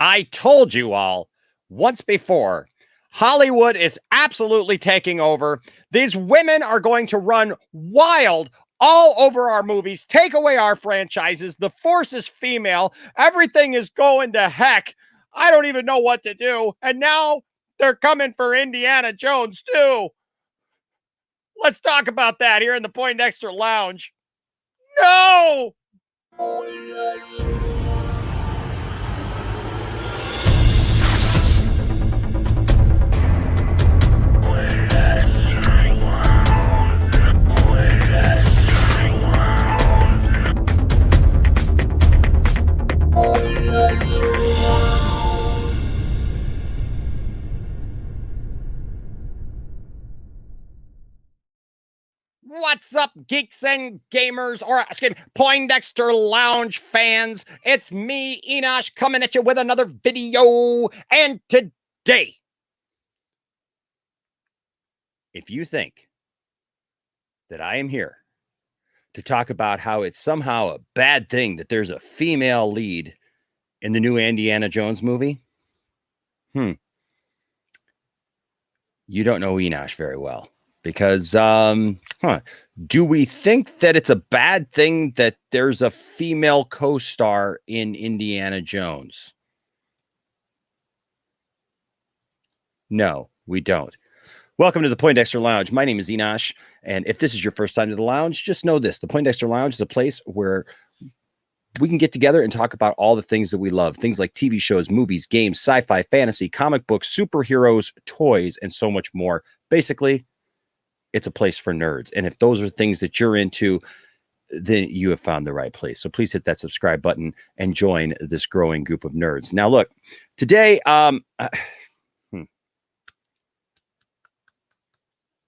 I told you all once before, Hollywood is absolutely taking over. These women are going to run wild all over our movies, take away our franchises. The force is female. Everything is going to heck. I don't even know what to do. And now they're coming for Indiana Jones too. Let's talk about that here in the Poindexter Lounge. No! What's up, geeks and gamers, or excuse me, Poindexter Lounge fans? It's me, Enosh, coming at you with another video. And today, if you think that I am here to talk about how it's somehow a bad thing that there's a female lead in the new Indiana Jones movie, you don't know Enosh very well. Because, do we think that it's a bad thing that there's a female co-star in Indiana Jones? No, we don't. Welcome to the Poindexter Lounge. My name is Enosh, and if this is your first time to the lounge, just know this. The Poindexter Lounge is a place where we can get together and talk about all the things that we love. Things like TV shows, movies, games, sci-fi, fantasy, comic books, superheroes, toys, and so much more. Basically, it's a place for nerds. And if those are things that you're into, then you have found the right place. So please hit that subscribe button and join this growing group of nerds. Now, look, today,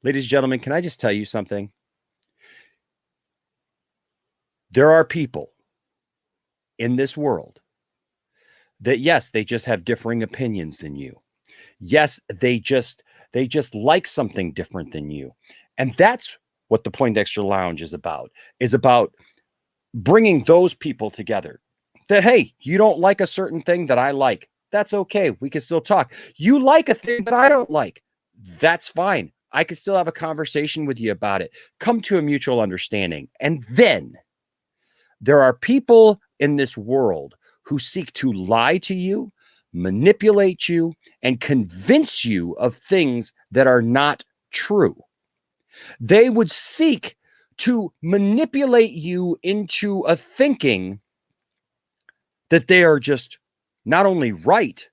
ladies and gentlemen, can I just tell you something? There are people in this world that, yes, they just have differing opinions than you. Yes, they just like something different than you. And that's what the Poindexter Lounge is about bringing those people together. That, hey, you don't like a certain thing that I like. That's okay. We can still talk. You like a thing that I don't like. That's fine. I can still have a conversation with you about it. Come to a mutual understanding. And then there are people in this world who seek to lie to you, manipulate you, and convince you of things that are not true. They would seek to manipulate you into a thinking that they are just not only right,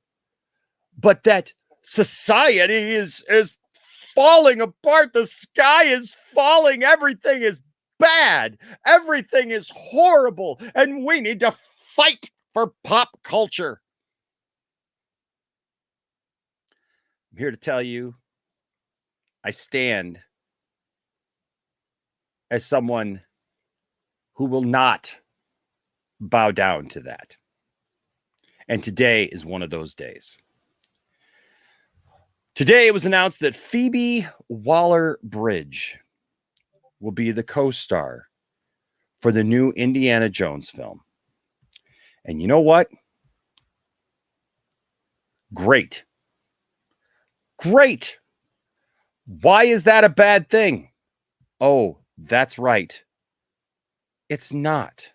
but that society is falling apart. The sky is falling. Everything is bad. Everything is horrible. And we need to fight for pop culture. I'm here to tell you, I stand as someone who will not bow down to that. And today is one of those days. Today it was announced that Phoebe Waller-Bridge will be the co-star for the new Indiana Jones film. And you know what? Great. Great. Why is that a bad thing? Oh, that's right. It's not.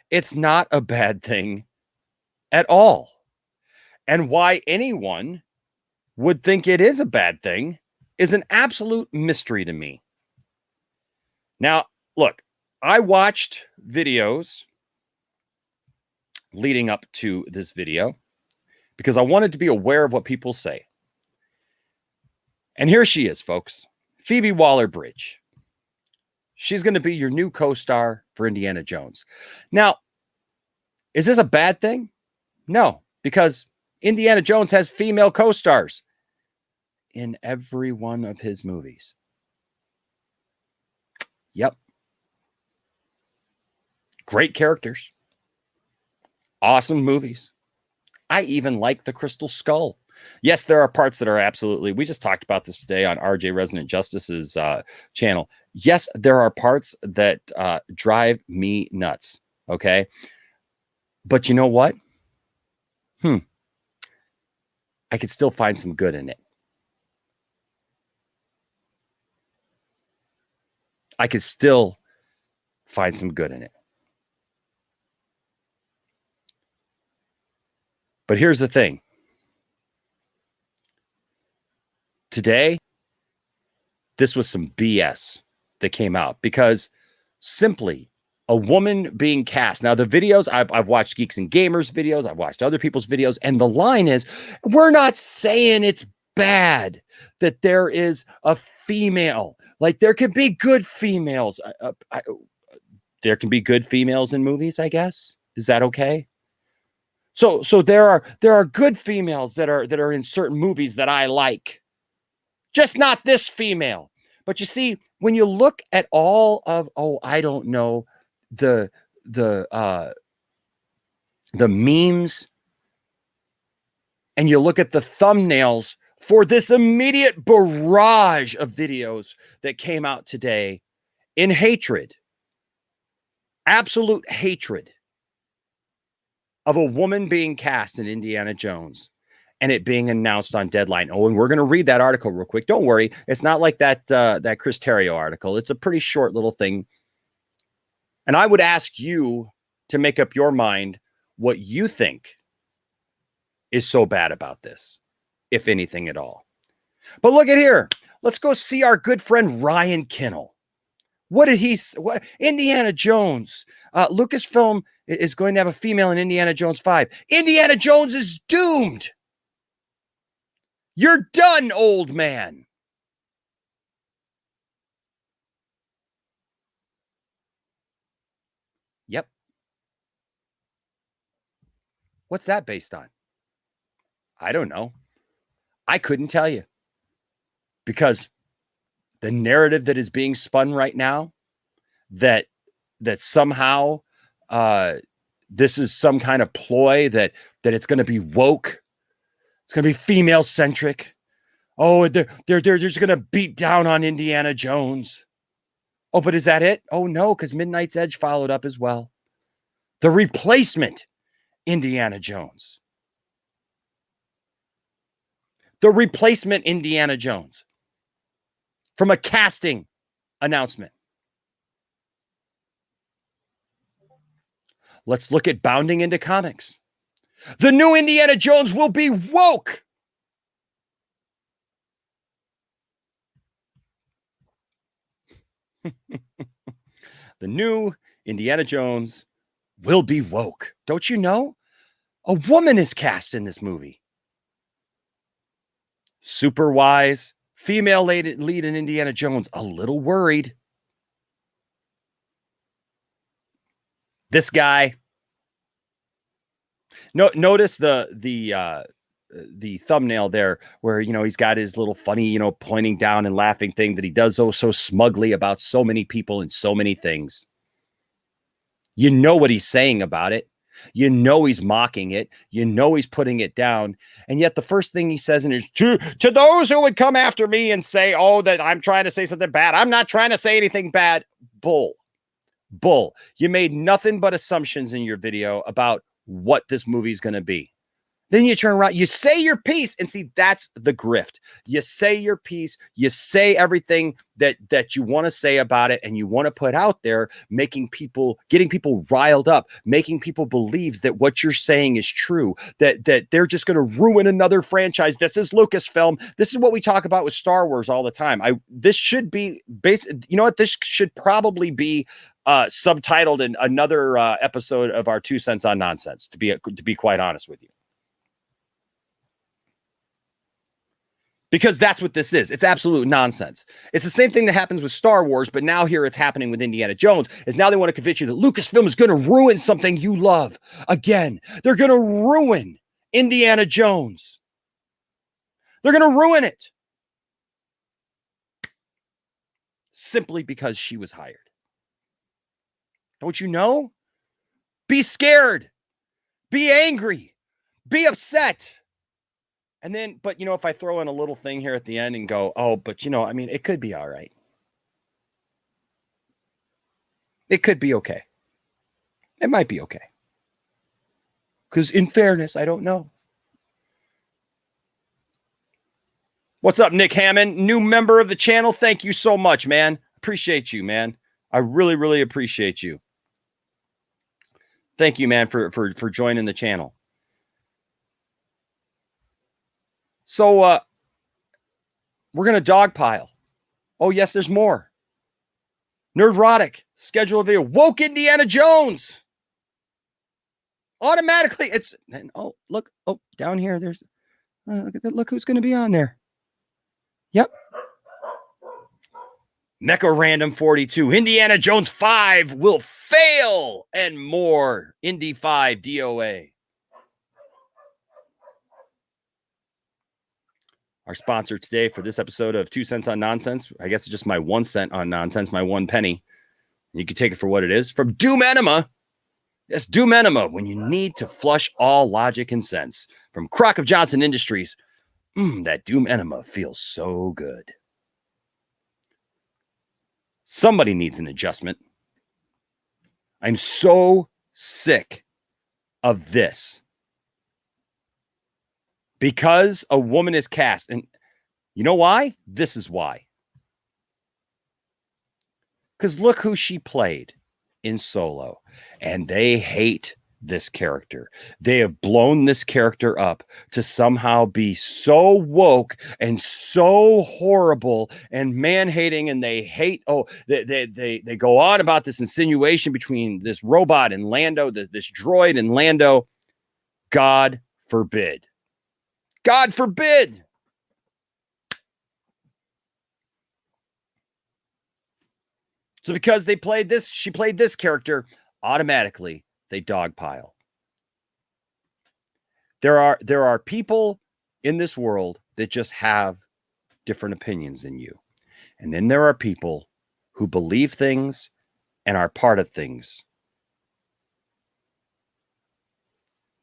It's not a bad thing at all. And why anyone would think it is a bad thing is an absolute mystery to me. Now, look, I watched videos leading up to this video because I wanted to be aware of what people say. And here she is, folks. Phoebe Waller-Bridge. She's going to be your new co-star for Indiana Jones. Now, is this a bad thing? No, because Indiana Jones has female co-stars in every one of his movies. Yep. Great characters. Awesome movies. I even like the Crystal Skull. Yes, there are parts that are absolutely, we just talked about this today on RJ Resident Justice's channel. Yes, there are parts that drive me nuts. Okay. But you know what? I could still find some good in it. I could still find some good in it. But here's the thing. Today, this was some BS that came out because simply a woman being cast. Now, the videos, I've watched Geeks and Gamers videos, I've watched other people's videos, and the line is, we're not saying it's bad that there is a female. Like, there can be good females. There can be good females in movies, I guess. Is that okay? So there are good females that are in certain movies that I like. Just not this female. But you see, when you look at all of, I don't know, the memes, and you look at the thumbnails for this immediate barrage of videos that came out today in hatred, absolute hatred of a woman being cast in Indiana Jones and it being announced on Deadline. Oh, and we're going to read that article real quick. Don't worry. It's not like that Chris Terrio article. It's a pretty short little thing. And I would ask you to make up your mind what you think is so bad about this, if anything at all. But look at here. Let's go see our good friend Ryan Kinnell. What did he? What Indiana Jones? Lucasfilm is going to have a female in Indiana Jones 5. Indiana Jones is doomed. You're done, old man. Yep. What's that based on? I don't know. I couldn't tell you. Because the narrative that is being spun right now, that somehow this is some kind of ploy that it's going to be woke. It's going to be female centric. Oh, they're just going to beat down on Indiana Jones. Oh, but is that it? Oh, no, because Midnight's Edge followed up as well. The replacement Indiana Jones. The replacement Indiana Jones. From a casting announcement. Let's look at Bounding into Comics. The new Indiana Jones will be woke. The new Indiana Jones will be woke. Don't you know? A woman is cast in this movie. Super wise. Female lead in Indiana Jones. A little worried. This guy. Notice the thumbnail there where, he's got his little funny, pointing down and laughing thing that he does so smugly about so many people and so many things. You know what he's saying about it. You know he's mocking it. You know he's putting it down. And yet the first thing he says is, to those who would come after me and say, that I'm trying to say something bad. I'm not trying to say anything bad. Bull. You made nothing but assumptions in your video about what this movie is going to be. Then you turn around, you say your piece, and see, that's the grift. You say your piece, you say everything that you want to say about it, and you want to put out there, getting people riled up, making people believe that what you're saying is true, that they're just going to ruin another franchise. This is Lucasfilm. This is what we talk about with Star Wars all the time. This should be this should probably be subtitled in another episode of our 2 cents on nonsense, to be quite honest with you. Because that's what this is. It's absolute nonsense. It's the same thing that happens with Star Wars, but now here it's happening with Indiana Jones, is now they want to convince you that Lucasfilm is going to ruin something you love. Again, they're going to ruin Indiana Jones. They're going to ruin it. Simply because she was hired. Don't you know? Be scared. Be angry. Be upset. And then, but if I throw in a little thing here at the end and go, but it could be all right. It could be okay. It might be okay. Because in fairness, I don't know. What's up, Nick Hammond? New member of the channel. Thank you so much, man. Appreciate you, man. I really, really appreciate you. Thank you, man, for joining the channel. So we're going to dogpile. Oh, yes, there's more. Nerdrotic. Schedule a video. Woke Indiana Jones. Automatically, it's... Oh, look. Oh, down here, there's... look at that. Look who's going to be on there. Yep. Mecha Random 42. Indiana Jones 5 will fail and more. Indy 5 DOA. Our sponsor today for this episode of 2 cents on nonsense. I guess it's just my 1 cent on nonsense, my 1 penny. You can take it for what it is. From Doom Enema. Yes, Doom Enema, when you need to flush all logic and sense. From Crock of Johnson Industries. That Doom Enema feels so good. Somebody needs an adjustment. I'm so sick of this. Because a woman is cast. And you know why? This is why. Because look who she played in Solo. And they hate this character. They have blown this character up to somehow be so woke and so horrible and man-hating, and they hate, they go on about this insinuation between this robot and Lando, this droid and Lando. God forbid. God forbid. So because they played this, she played this character, automatically they dogpile. There are people in this world that just have different opinions than you. And then there are people who believe things and are part of things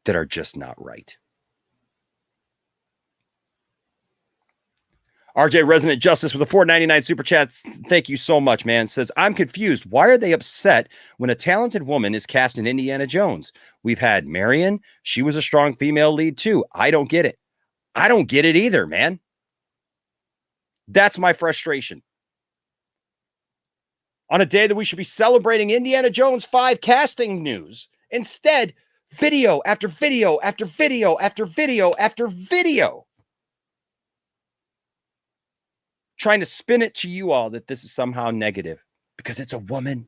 that are just not right. RJ Resident Justice with a $4.99 super chat. Thank you so much, man. Says, I'm confused. Why are they upset when a talented woman is cast in Indiana Jones? We've had Marion. She was a strong female lead too. I don't get it. I don't get it either, man. That's my frustration. On a day that we should be celebrating Indiana Jones 5 casting news, instead, video after video after video after video after video. Trying to spin it to you all that this is somehow negative because it's a woman.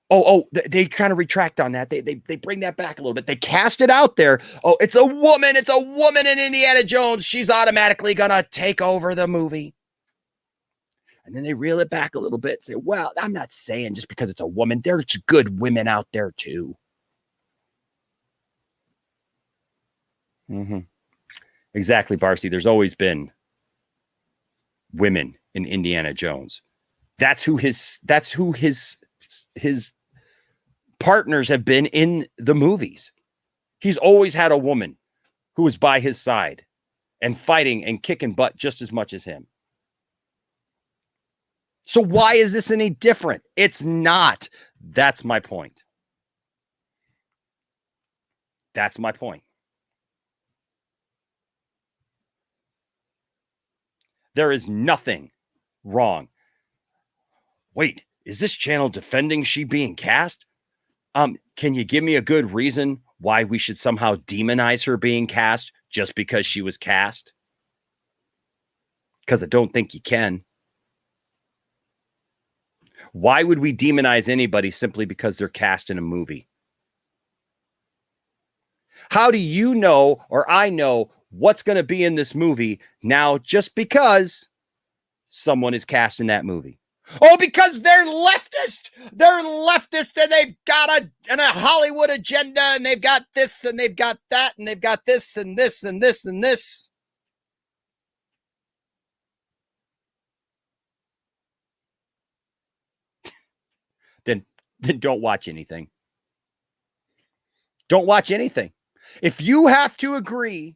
They kind of retract on that. They bring that back a little bit. They cast it out there. Oh, it's a woman. It's a woman in Indiana Jones. She's automatically going to take over the movie. And then they reel it back a little bit and say, well, I'm not saying just because it's a woman. There's good women out there too. Exactly, Barcy. There's always been women in Indiana Jones. That's who his partners have been in the movies. He's always had a woman who was by his side and fighting and kicking butt just as much as him. So why is this any different? It's not. That's my point. That's my point. There is nothing wrong. Wait, is this channel defending she being cast? Can you give me a good reason why we should somehow demonize her being cast just because she was cast? Because I don't think you can. Why would we demonize anybody simply because they're cast in a movie? How do you know, or I know, what's going to be in this movie now just because someone is cast in that movie? Oh, because they're leftist. They're leftist and they've got a Hollywood agenda and they've got this and they've got that and they've got this and this and this and this. Then don't watch anything. Don't watch anything. If you have to agree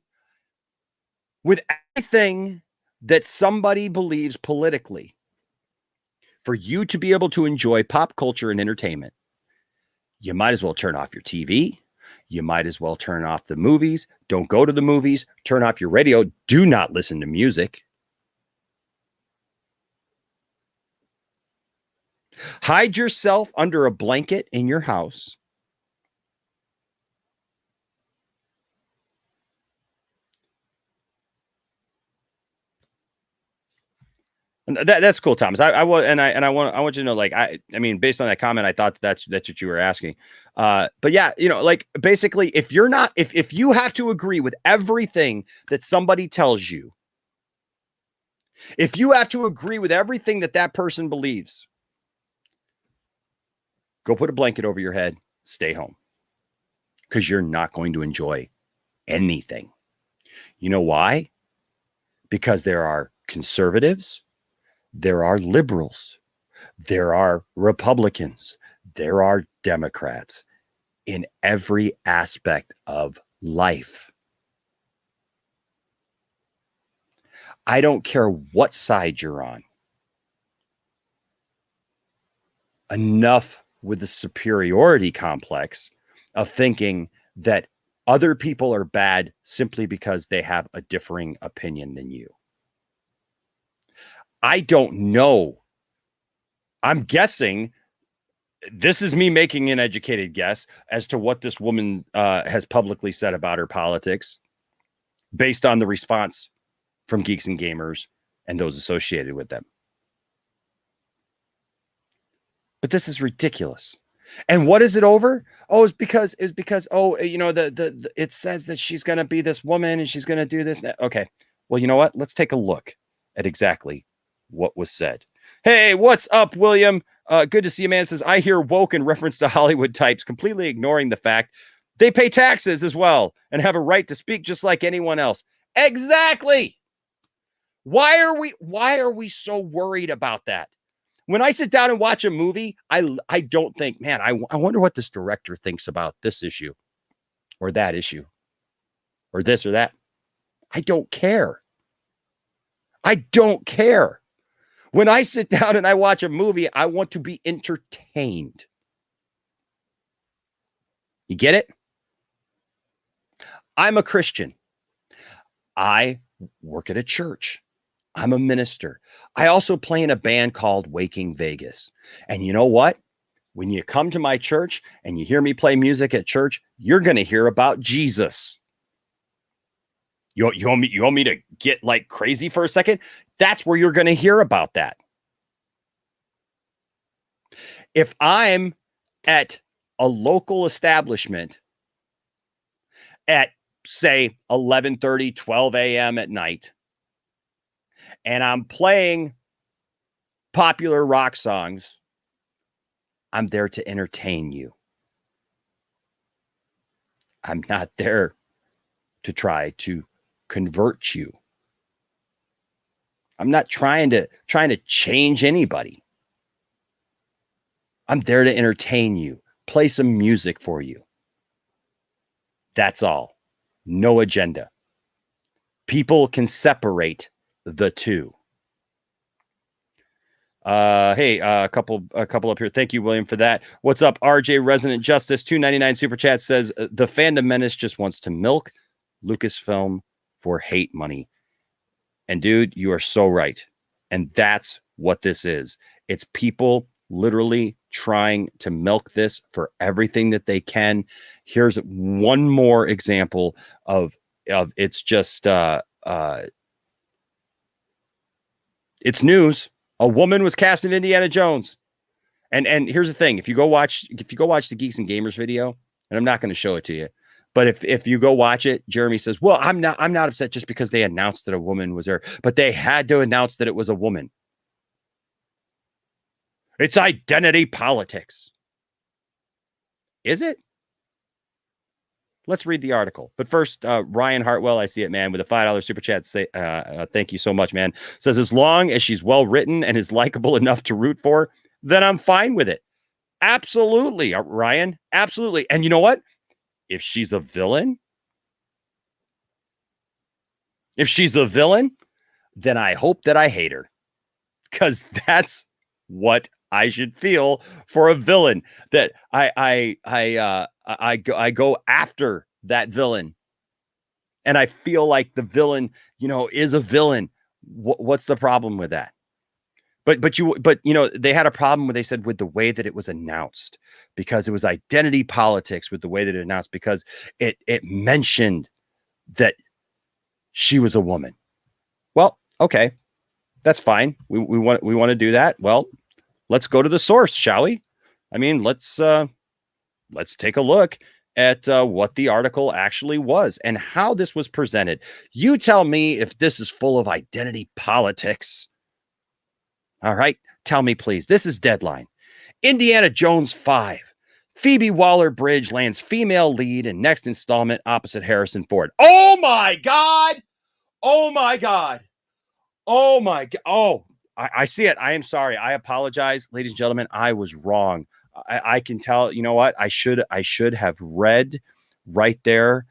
with everything that somebody believes politically for you to be able to enjoy pop culture and entertainment, you might as well turn off your TV You might as well turn off the movies. Don't go to the movies. Turn off your radio. Do not listen to music. Hide yourself under a blanket in your house. And that's cool, Thomas. I want you to know, like, I mean, based on that comment, I thought that's what you were asking. But yeah, like, basically, if you have to agree with everything that somebody tells you, if you have to agree with everything that person believes, go put a blanket over your head, stay home, because you're not going to enjoy anything. You know why? Because there are conservatives, there are liberals, there are Republicans, there are Democrats in every aspect of life. I don't care what side you're on. Enough with the superiority complex of thinking that other people are bad simply because they have a differing opinion than you. I don't know. I'm guessing, this is me making an educated guess as to what this woman has publicly said about her politics based on the response from Geeks and Gamers and those associated with them. But this is ridiculous. And what is it over? Oh, it's because it says that she's going to be this woman and she's going to do this. Okay. Well, you know what? Let's take a look at exactly what was said. Hey, what's up, William? Good to see you, man. Says, I hear woke in reference to Hollywood types, completely ignoring the fact they pay taxes as well and have a right to speak just like anyone else. Exactly. Why are we so worried about that? When I sit down and watch a movie, I don't think, man, I wonder what this director thinks about this issue or that issue or this or that. I don't care. I don't care. When I sit down and I watch a movie, I want to be entertained. You get it? I'm a Christian. I work at a church. I'm a minister. I also play in a band called Waking Vegas. And you know what? When you come to my church and you hear me play music at church, you're going to hear about Jesus. You want me to get like crazy for a second? That's where you're going to hear about that. If I'm at a local establishment at, say, 11:30, 12 a.m. at night, and I'm playing popular rock songs, I'm there to entertain you. I'm not there to try to convert you. I'm not trying to change anybody. I'm there to entertain you, play some music for you. That's all. No agenda. People can separate the two. Hey, a couple up here. Thank you, William, for that. What's up, RJ Resident Justice? $2.99 super chat says the Fandom menace just wants to milk Lucasfilm for hate money. And dude, you are so right. And that's what this is. It's people literally trying to milk this for everything that they can. Here's one more example of it's just it's news. A woman was cast in Indiana Jones. And here's the thing. If you go watch the Geeks and Gamers video, and I'm not going to show it to you, but if you go watch it, Jeremy says, well, I'm not upset just because they announced that a woman was there, but they had to announce that it was a woman. It's identity politics. Is it? Let's read the article. But first, Ryan Hartwell, I see it, man, with a $5 super chat. Say, thank you so much, man. Says, as long as she's well written and is likable enough to root for, then I'm fine with it. Absolutely, Ryan. Absolutely. And you know what? If she's a villain, then I hope that I hate her. Because that's what I should feel for a villain. That I go after that villain, and I feel like the villain, is a villain. What's the problem with that? But they had a problem when they said with the way that it was announced, because it was identity politics with the way that it announced, because it mentioned that she was a woman. Well, okay, that's fine. We want to do that. Well, let's go to the source, shall we? I mean, let's take a look at what the article actually was and how this was presented. You tell me if this is full of identity politics. All right, tell me, please. This is Deadline. Indiana Jones 5. Phoebe Waller-Bridge lands female lead in next installment opposite Harrison Ford. Oh, my God. Oh, my God. Oh, my God. Oh, I see it. I am sorry. I apologize, ladies and gentlemen. I was wrong. I can tell. You know what? I should have read right there.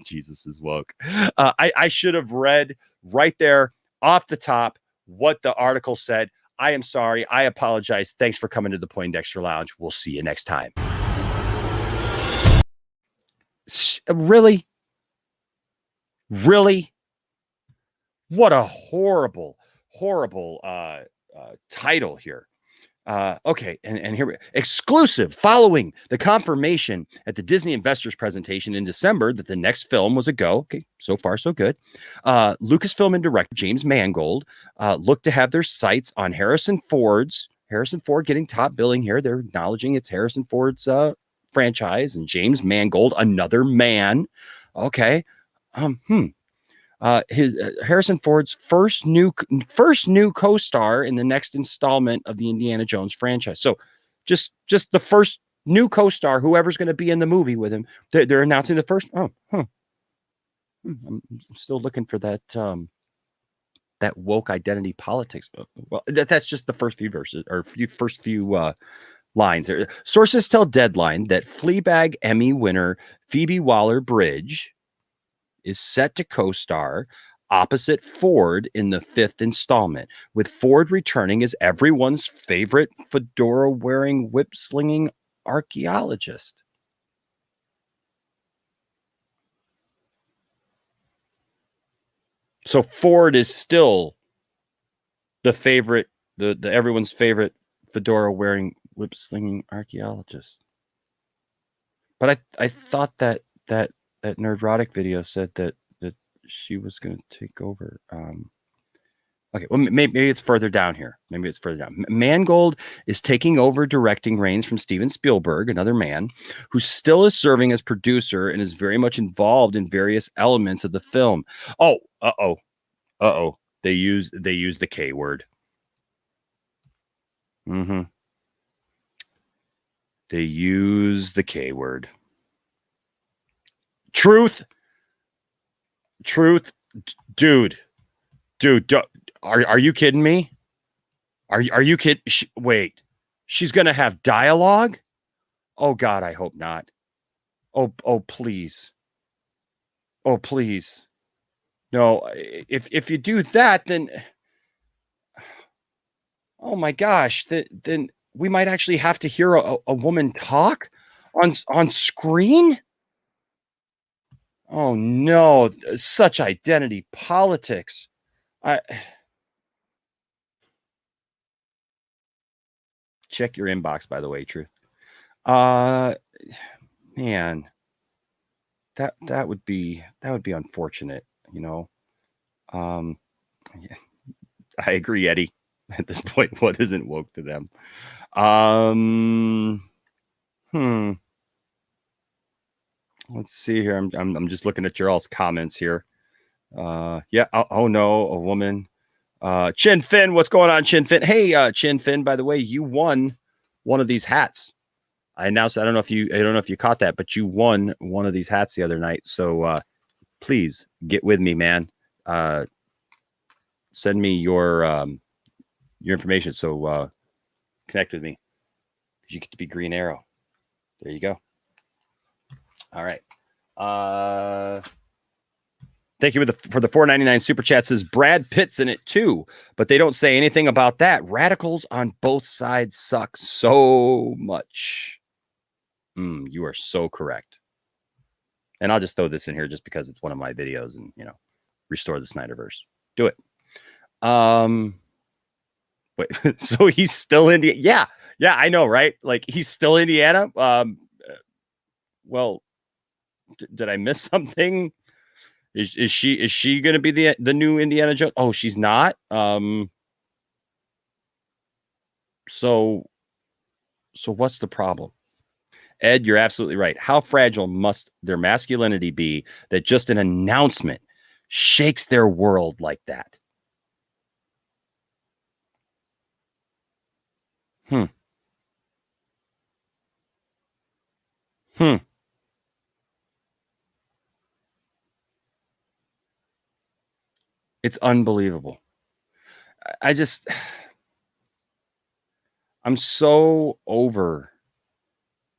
Jesus is woke. I should have read right there off the top what the article said. I am sorry. I apologize. Thanks for coming to the Poindexter Lounge. We'll see you next time. Really? Really? What a horrible title here. Okay, and here exclusive following the confirmation at the Disney Investors presentation in December that the next film was a go. Okay, so far so good. Lucasfilm and director James Mangold look to have their sights on Harrison Ford getting top billing here. They're acknowledging it's Harrison Ford's franchise, and James Mangold, another man. Okay, Harrison Ford's first new co-star in the next installment of the Indiana Jones franchise. So just the first new co-star, whoever's going to be in the movie with him, they're announcing the first. I'm still looking for that that woke identity politics. Well, that's just the first few verses or first few lines. Sources tell Deadline that Fleabag Emmy winner Phoebe Waller-Bridge is set to co-star opposite Ford in the 5th installment, with Ford returning as everyone's favorite fedora-wearing, whip-slinging archaeologist. So Ford is still the favorite, the everyone's favorite fedora-wearing, whip-slinging archaeologist. But I thought that Nerdrotic video said that she was going to take over. Okay, well, maybe it's further down here. Maybe it's further down. Mangold is taking over directing reins from Steven Spielberg, another man who still is serving as producer and is very much involved in various elements of the film. Oh, they use the K word. They use the K word. Truth, dude, are you kidding me? Are you kidding? Wait, she's gonna have dialogue? Oh God, I hope not. Oh please. Oh please. No, if you do that, then oh my gosh, then we might actually have to hear a woman talk on screen. Oh no, such identity politics. Check your inbox, by the way, Truth. Man, that would be unfortunate, Yeah. I agree, Eddie. At this point, what isn't woke to them? Let's see here. I'm just looking at your all's comments here. Yeah. Oh no, a woman. Chin Fin, what's going on, Chin Fin? Hey, Chin Fin. By the way, you won one of these hats. I announced. I don't know if you caught that, but you won one of these hats the other night. So please get with me, man. Send me your information. So connect with me. You get to be Green Arrow. There you go. All right. Thank you for the $4.99 super chat. Says Brad Pitt's in it too, but they don't say anything about that. Radicals on both sides suck so much. You are so correct. And I'll just throw this in here just because it's one of my videos and, restore the Snyderverse. Do it. Wait, so he's still Indiana? Yeah, I know, right? Like he's still Indiana. Well, did I miss something? Is she going to be the new Indiana Jones? Oh, she's not. So what's the problem? Ed, you're absolutely right. How fragile must their masculinity be that just an announcement shakes their world like that? It's unbelievable. I'm so over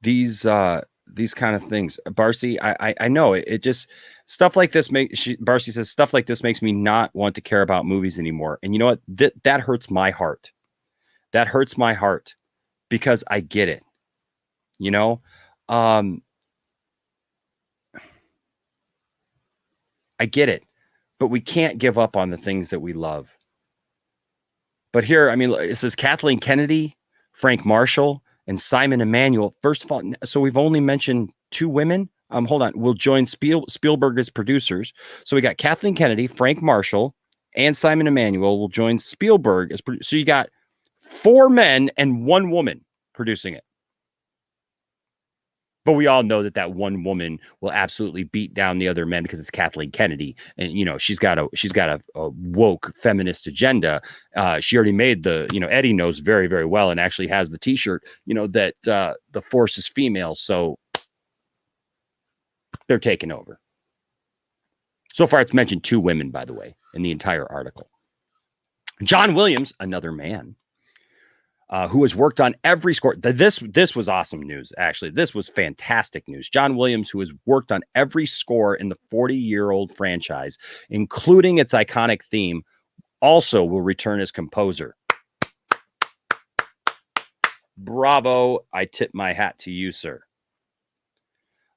these kind of things. Barcy, I know it just stuff like this Barcy says stuff like this makes me not want to care about movies anymore. And you know what? That hurts my heart. That hurts my heart because I get it. I get it, but we can't give up on the things that we love. But here, I mean, it says Kathleen Kennedy, Frank Marshall, and Simon Emanuel. First of all, so we've only mentioned 2 women. Hold on. We'll join Spielberg as producers. So we got Kathleen Kennedy, Frank Marshall, and Simon Emanuel will join Spielberg as producers. So you got 4 men and 1 woman producing it. But we all know that one woman will absolutely beat down the other men because it's Kathleen Kennedy, and she's got a woke feminist agenda. She already made Eddie knows very, very well, and actually has the T-shirt. That the force is female, so they're taking over. So far, it's mentioned 2 women, by the way, in the entire article. John Williams, another man. Who has worked on every score. This was awesome news, actually. This was fantastic news. John Williams, who has worked on every score in the 40-year-old franchise, including its iconic theme, also will return as composer. Bravo. I tip my hat to you, sir.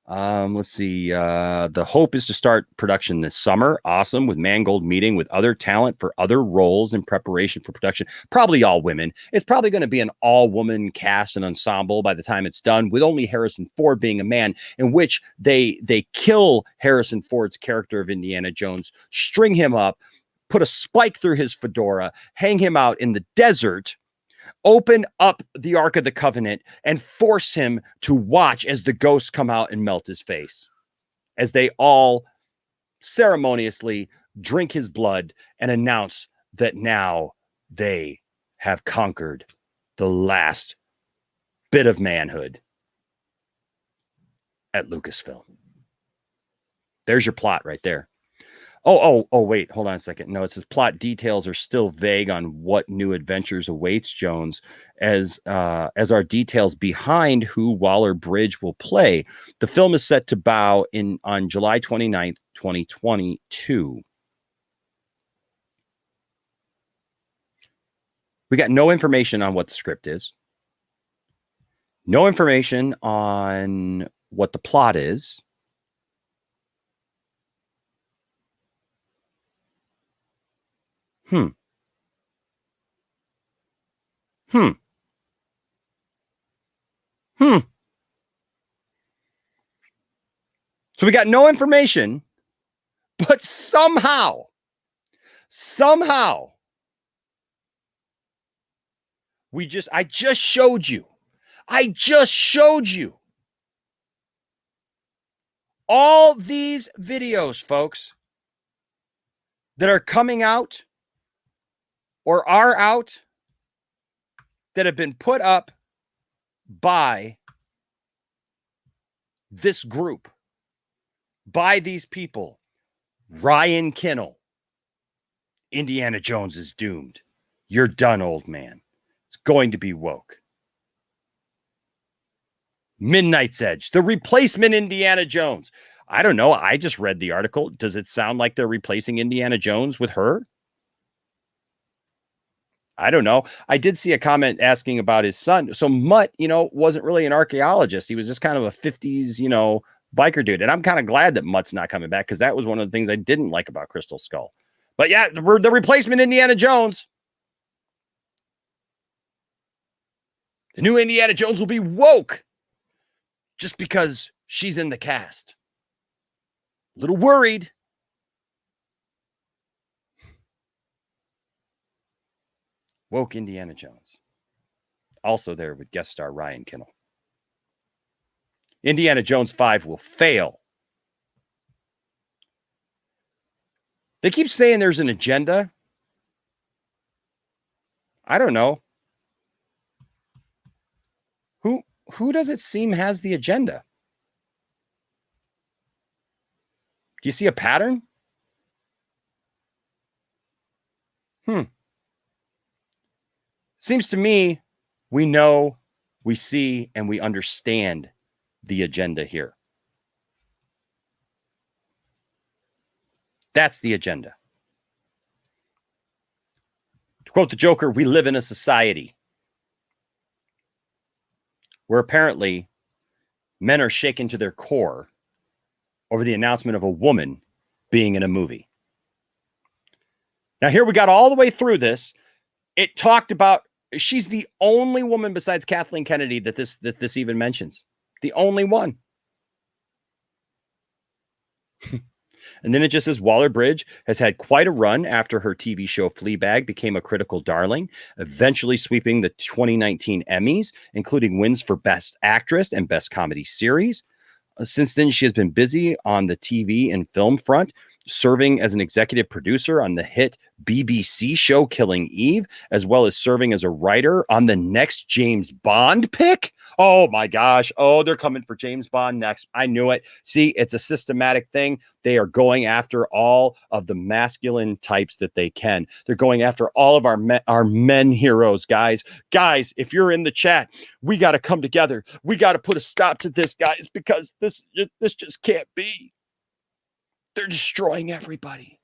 Let's see. The hope is to start production this summer. Awesome. With Mangold meeting with other talent for other roles in preparation for production. Probably all women. It's probably going to be an all-woman cast and ensemble by the time it's done, with only Harrison Ford being a man, in which they kill Harrison Ford's character of Indiana Jones, string him up, put a spike through his fedora, hang him out in the desert, open up the Ark of the Covenant, and force him to watch as the ghosts come out and melt his face, as they all ceremoniously drink his blood and announce that now they have conquered the last bit of manhood at Lucasfilm. There's your plot right there. Oh, wait, hold on a second. No, it says plot details are still vague on what new adventures awaits Jones, as are details behind who Waller-Bridge will play. The film is set to bow on July 29th, 2022. We got no information on what the script is. No information on what the plot is. So we got no information, but somehow, I just showed you all these videos, folks, that are coming out or are out, that have been put up by this group, by these people. Ryan Kinnell, Indiana Jones is doomed. You're done, old man. It's going to be woke. Midnight's Edge, the replacement Indiana Jones. I don't know. I just read the article. Does it sound like they're replacing Indiana Jones with her? I don't know. I did see a comment asking about his son. So Mutt, wasn't really an archaeologist. He was just kind of a 50s, biker dude. And I'm kind of glad that Mutt's not coming back, because that was one of the things I didn't like about Crystal Skull. But yeah, the replacement Indiana Jones. The new Indiana Jones will be woke just because she's in the cast. A little worried. Woke Indiana Jones. Also there with guest star Ryan Kinnell. Indiana Jones 5 will fail. They keep saying there's an agenda. I don't know. Who does it seem has the agenda? Do you see a pattern? Seems to me we know, we see, and we understand the agenda here. That's the agenda. To quote the Joker, we live in a society where apparently men are shaken to their core over the announcement of a woman being in a movie. Now, here we got all the way through this. It talked about, she's the only woman besides Kathleen Kennedy that this even mentions. The only one. And then it just says Waller-Bridge has had quite a run after her TV show Fleabag became a critical darling, eventually sweeping the 2019 Emmys, including wins for Best Actress and Best Comedy Series. Since then, she has been busy on the TV and film front, serving as an executive producer on the hit BBC show Killing Eve, as well as serving as a writer on the next James Bond pick. Oh my gosh. Oh, they're coming for James Bond next. I knew it. See, it's a systematic thing. They are going after all of the masculine types that they can. They're going after all of our men heroes, guys. Guys, if you're in the chat, we got to come together. We got to put a stop to this, guys, because this just can't be. They're destroying everybody.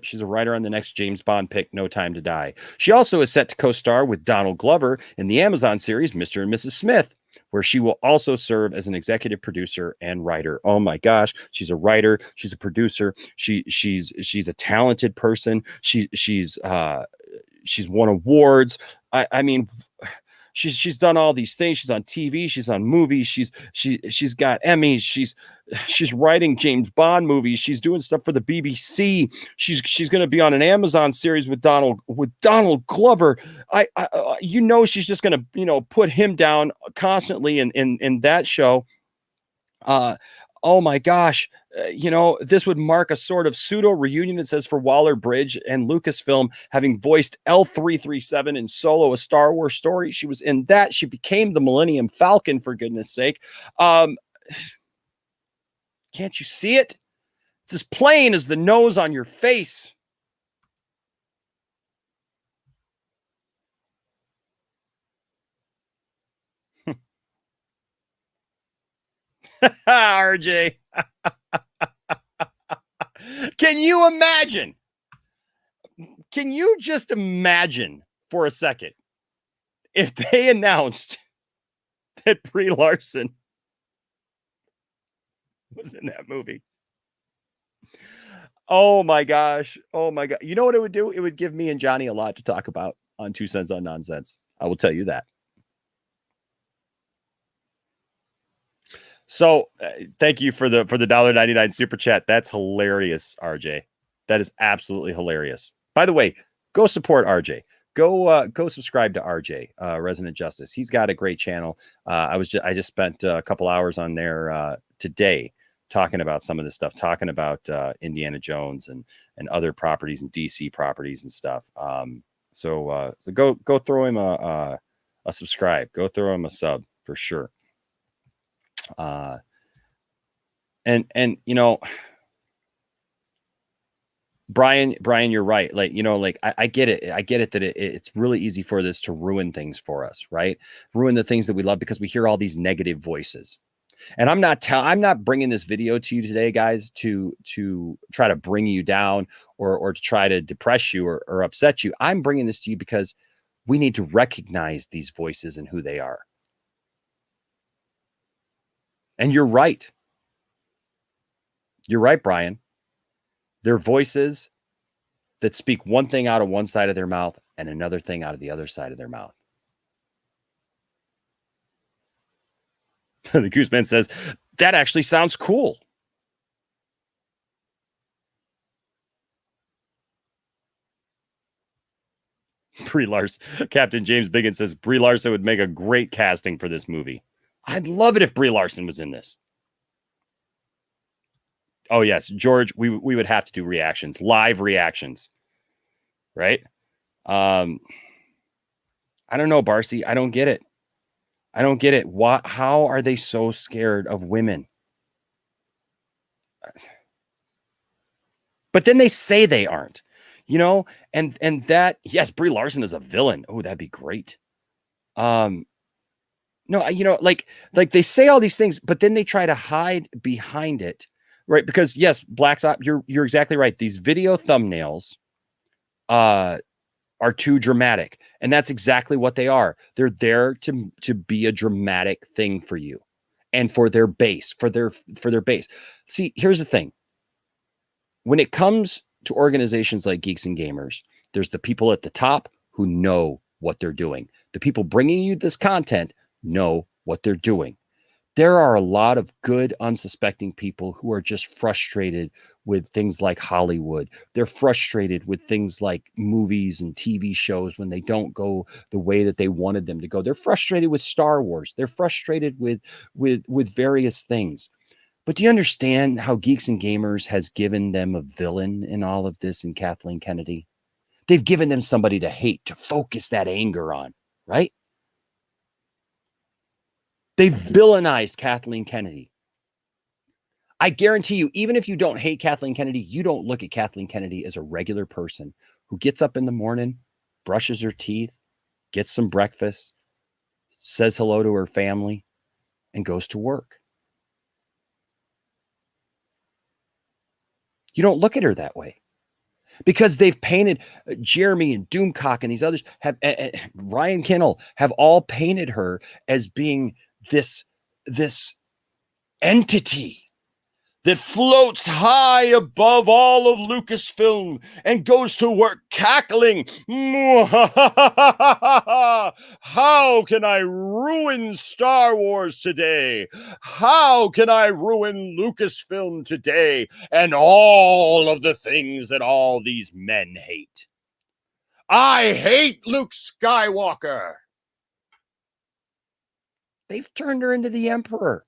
She's a writer on the next James Bond pick, No Time to Die. She also is set to co-star with Donald Glover in the Amazon series Mr. and Mrs. Smith, where she will also serve as an executive producer and writer. Oh my gosh, she's a writer, she's a producer, she's a talented person. She's won awards. I mean, she's done all these things. She's on TV, she's on movies, she's got Emmys, she's writing James Bond movies, she's doing stuff for the BBC. She's going to be on an Amazon series with Donald Glover. She's just going to put him down constantly in that show. Oh my gosh. This would mark a sort of pseudo reunion, it says, for Waller-Bridge and Lucasfilm, having voiced L337 in Solo, a Star Wars story. She was in that. She became the Millennium Falcon, for goodness sake. Can't you see it? It's as plain as the nose on your face. RJ. Can you imagine? Can you just imagine for a second if they announced that Brie Larson was in that movie? Oh my gosh. Oh my God. You know what it would do? It would give me and Johnny a lot to talk about on 2 Cents on Nonsense. I will tell you that. So thank you for the $1.99 super chat. That's hilarious, RJ. That is absolutely hilarious. By the way, go support RJ. Go subscribe to RJ, Resident Justice. He's got a great channel. I just spent a couple hours on there today talking about some of this stuff, talking about Indiana Jones and other properties and DC properties and stuff. So go throw him a subscribe. Go throw him a sub for sure. And Brian, you're right. I get it. I get it that it's really easy for this to ruin things for us, right? Ruin the things that we love because we hear all these negative voices. And I'm not bringing this video to you today, guys, to try to bring you down or to try to depress you or upset you. I'm bringing this to you because we need to recognize these voices and who they are. And you're right. You're right, Brian. They're voices that speak one thing out of one side of their mouth and another thing out of the other side of their mouth. The Gooseman says, that actually sounds cool. Brie Larson, Captain James Biggin says, Brie Larson would make a great casting for this movie. I'd love it if Brie Larson was in this. Oh, yes, George, we would have to do reactions, live reactions, right? I don't know, Barcy. I don't get it. I don't get it. How are they so scared of women? But then they say they aren't, you know, and that, yes, Brie Larson is a villain. Oh, that'd be great. No, you know, like they say all these things, but then they try to hide behind it, right? Because yes, Black Ops, you're exactly right. These video thumbnails are too dramatic, and that's exactly what they are. They're there to be a dramatic thing for you and for their base, for their base. See, here's the thing. When it comes to organizations like Geeks and Gamers, there's the people at the top who know what they're doing. The people bringing you this content know what they're doing. There are a lot of good, unsuspecting people who are just frustrated with things like Hollywood. They're frustrated with things like movies and TV shows when they don't go the way that they wanted them to go. They're frustrated with Star Wars. They're frustrated with various things. But do you understand how Geeks and Gamers has given them a villain in all of this in Kathleen Kennedy? They've given them somebody to hate, to focus that anger on, right? They've villainized Kathleen Kennedy. I guarantee you, even if you don't hate Kathleen Kennedy, you don't look at Kathleen Kennedy as a regular person who gets up in the morning, brushes her teeth, gets some breakfast, says hello to her family, and goes to work. You don't look at her that way because they've painted Jeremy and Doomcock and these others have Ryan Kinnell have all painted her as being this entity that floats high above all of Lucasfilm and goes to work cackling. How can I ruin Star Wars today? How can I ruin Lucasfilm today? And all of the things that all these men hate. I hate Luke Skywalker. They've turned her into the Emperor.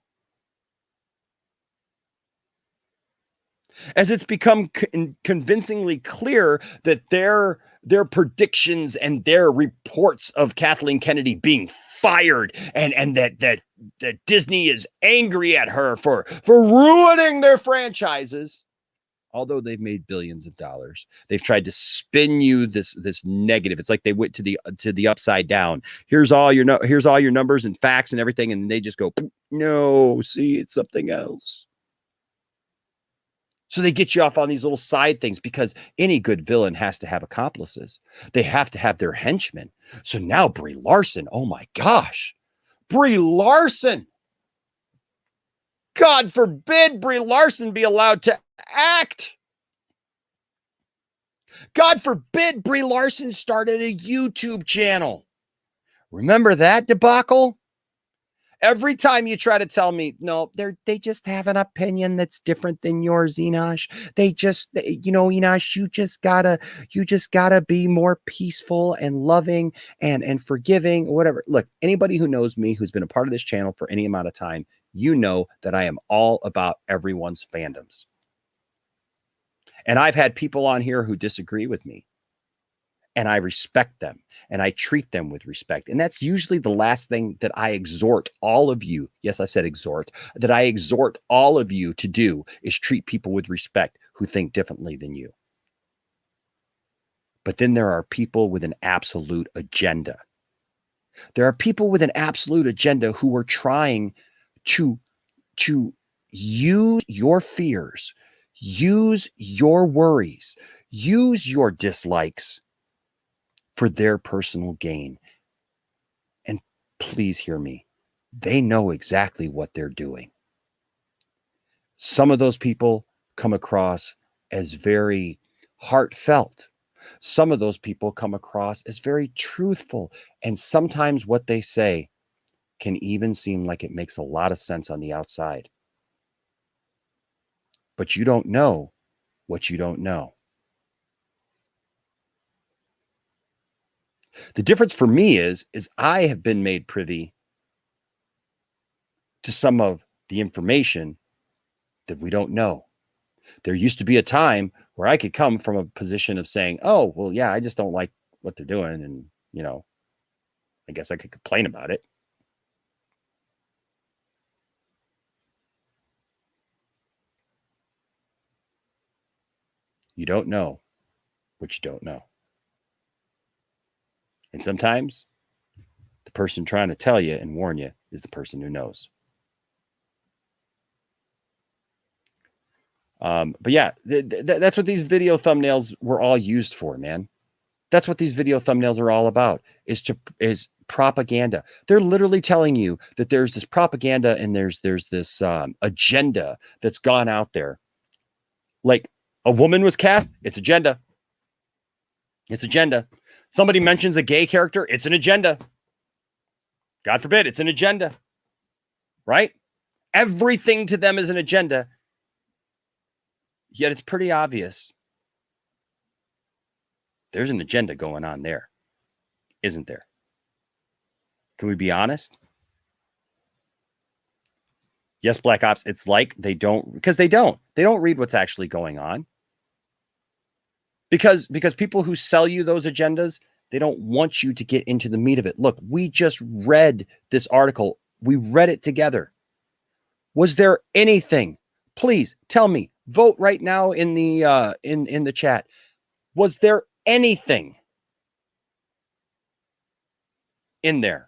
As it's become convincingly clear that their predictions and their reports of Kathleen Kennedy being fired and that Disney is angry at her for ruining their franchises, although they've made billions of dollars, they've tried to spin you this negative. It's like they went to the upside down. Here's all your numbers and facts and everything, and they just go, no, see, it's something else. So they get you off on these little side things because any good villain has to have accomplices. They have to have their henchmen. So now Brie Larson, oh my gosh, Brie Larson. God forbid Brie Larson be allowed to act. God forbid Brie Larson started a YouTube channel. Remember that debacle? Every time you try to tell me, no, they just have an opinion that's different than yours, Enosh. Enosh, you just gotta be more peaceful and loving and forgiving, or whatever. Look, anybody who knows me, who's been a part of this channel for any amount of time, you know that I am all about everyone's fandoms. And I've had people on here who disagree with me. And I respect them and I treat them with respect. And that's usually the last thing that I exhort all of you. Yes, I said exhort, that I exhort all of you to do is treat people with respect who think differently than you. But then there are people with an absolute agenda. There are people with an absolute agenda who are trying to to use your fears, use your worries, use your dislikes for their personal gain. And please hear me. They know exactly what they're doing. Some of those people come across as very heartfelt. Some of those people come across as very truthful. And sometimes what they say can even seem like it makes a lot of sense on the outside. But you don't know what you don't know. The difference for me is I have been made privy to some of the information that we don't know. There used to be a time where I could come from a position of saying, oh, well, yeah, I just don't like what they're doing. And, you know, I guess I could complain about it. You don't know what you don't know. And sometimes the person trying to tell you and warn you is the person who knows. But yeah, that's what these video thumbnails were all used for, man. That's what these video thumbnails are all about, is propaganda. They're literally telling you that there's this propaganda and there's this agenda that's gone out there. Like a woman was cast, it's agenda. It's agenda. Somebody mentions a gay character, it's an agenda. God forbid, it's an agenda. Right? Everything to them is an agenda. Yet it's pretty obvious there's an agenda going on there, isn't there? Can we be honest? Yes, Black Ops, it's like they don't read what's actually going on. Because people who sell you those agendas, they don't want you to get into the meat of it. Look, we just read this article. We read it together. Was there anything? Please tell me. Vote right now in the in the chat. Was there anything in there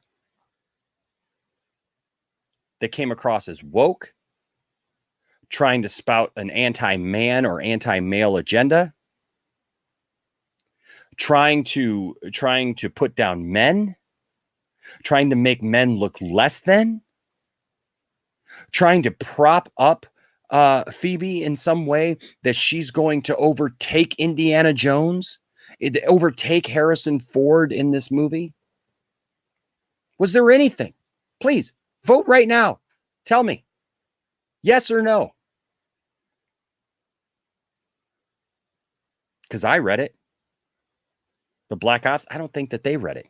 that came across as woke, trying to spout an anti-man or anti-male agenda, trying to put down men, trying to make men look less than, trying to prop up Phoebe in some way that she's going to overtake Indiana Jones, overtake Harrison Ford in this movie? Was there anything? Please vote right now. Tell me. Yes or no? Because I read it. The Black Ops, I don't think that they read it.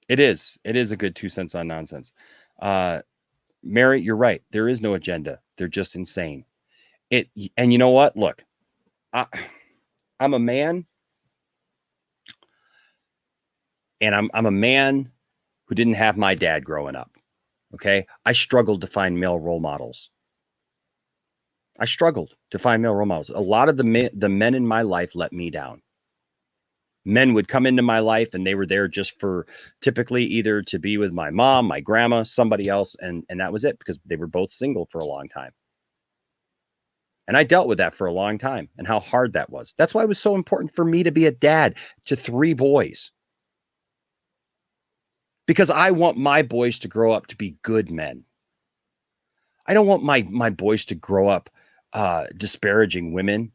It is a good 2 cents on nonsense. Mary, you're right. There is no agenda. They're just insane. And you know what? Look, I'm a man, and I'm a man who didn't have my dad growing up. Okay, I struggled to find male role models. A lot of the men in my life let me down. Men would come into my life and they were there just for typically either to be with my mom, my grandma, somebody else. And that was it, because they were both single for a long time. And I dealt with that for a long time and how hard that was. That's why it was so important for me to be a dad to 3 boys. Because I want my boys to grow up to be good men. I don't want my boys to grow up disparaging women,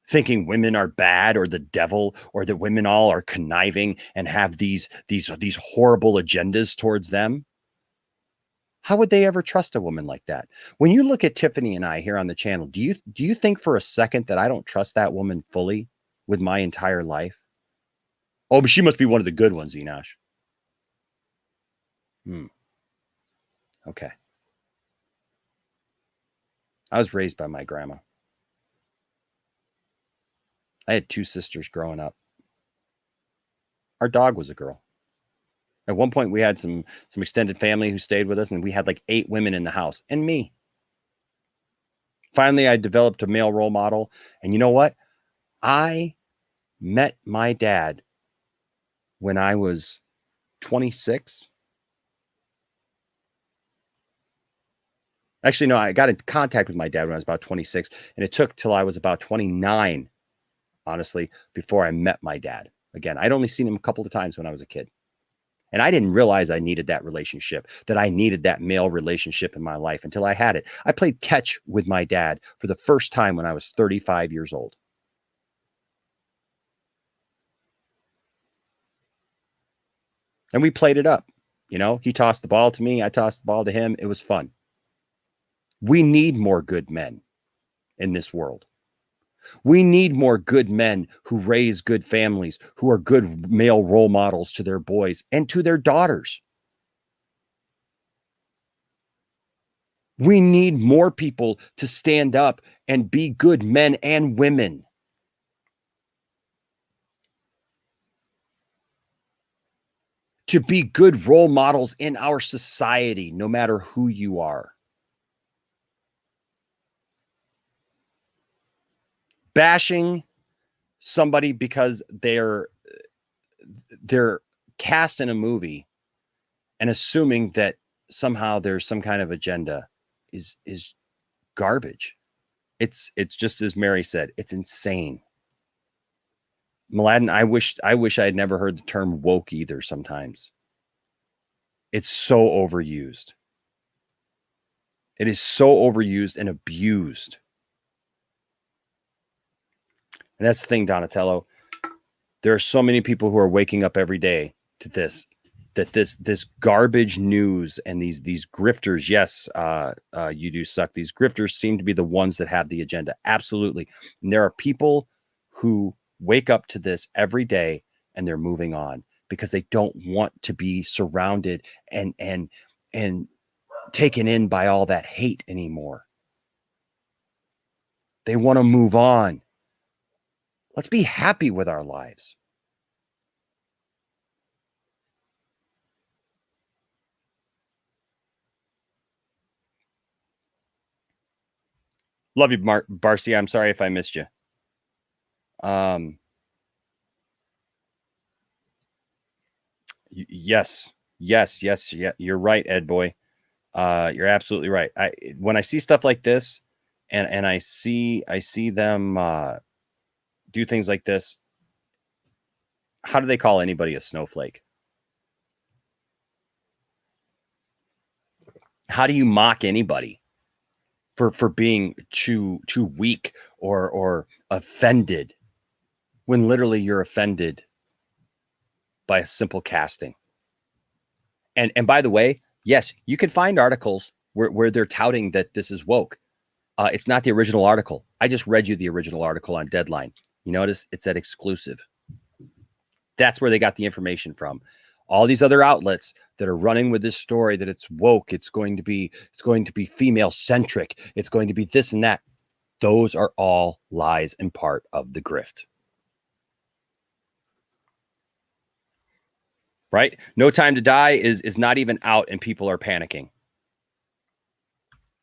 thinking women are bad or the devil, or that women all are conniving and have these horrible agendas towards them. How would they ever trust a woman like that? When you look at Tiffany and I here on the channel, do you think for a second that I don't trust that woman fully with my entire life? Oh, but she must be one of the good ones, Enosh. Okay. I was raised by my grandma. I had 2 sisters growing up. Our dog was a girl. At one point, we had some extended family who stayed with us, and we had like 8 women in the house, and me. Finally, I developed a male role model, and you know what? I met my dad when I was 26. Actually, no, I got in contact with my dad when I was about 26, and it took till I was about 29, honestly, before I met my dad. Again, I'd only seen him a couple of times when I was a kid. And I didn't realize I needed that relationship, that I needed that male relationship in my life until I had it. I played catch with my dad for the first time when I was 35 years old. And we played it up. You know, he tossed the ball to me. I tossed the ball to him. It was fun. We need more good men in this world. We need more good men who raise good families, who are good male role models to their boys and to their daughters. We need more people to stand up and be good men and women. To be good role models in our society, no matter who you are. Bashing somebody because they're cast in a movie and assuming that somehow there's some kind of agenda is garbage. It's just as Mary said, it's insane. Mladen, I wish I had never heard the term woke either sometimes. It's so overused. It is so overused and abused. And that's the thing, Donatello. There are so many people who are waking up every day to this, that this garbage news and these grifters, yes, you do suck. These grifters seem to be the ones that have the agenda. Absolutely. And there are people who wake up to this every day and they're moving on because they don't want to be surrounded and taken in by all that hate anymore. They want to move on. Let's be happy with our lives. Love you, Barcy. I'm sorry if I missed you. Yes. You're right, Ed boy. You're absolutely right. When I see stuff like this, and I see them do things like this. How do they call anybody a snowflake? How do you mock anybody for being too weak or offended when literally you're offended by a simple casting? And by the way, yes, you can find articles where they're touting that this is woke. It's not the original article. I just read you the original article on Deadline. You notice it said exclusive. That's where they got the information from. All these other outlets that are running with this story that it's woke, it's going to be female centric, it's going to be this and that. Those are all lies and part of the grift. Right? No Time to Die is not even out and people are panicking.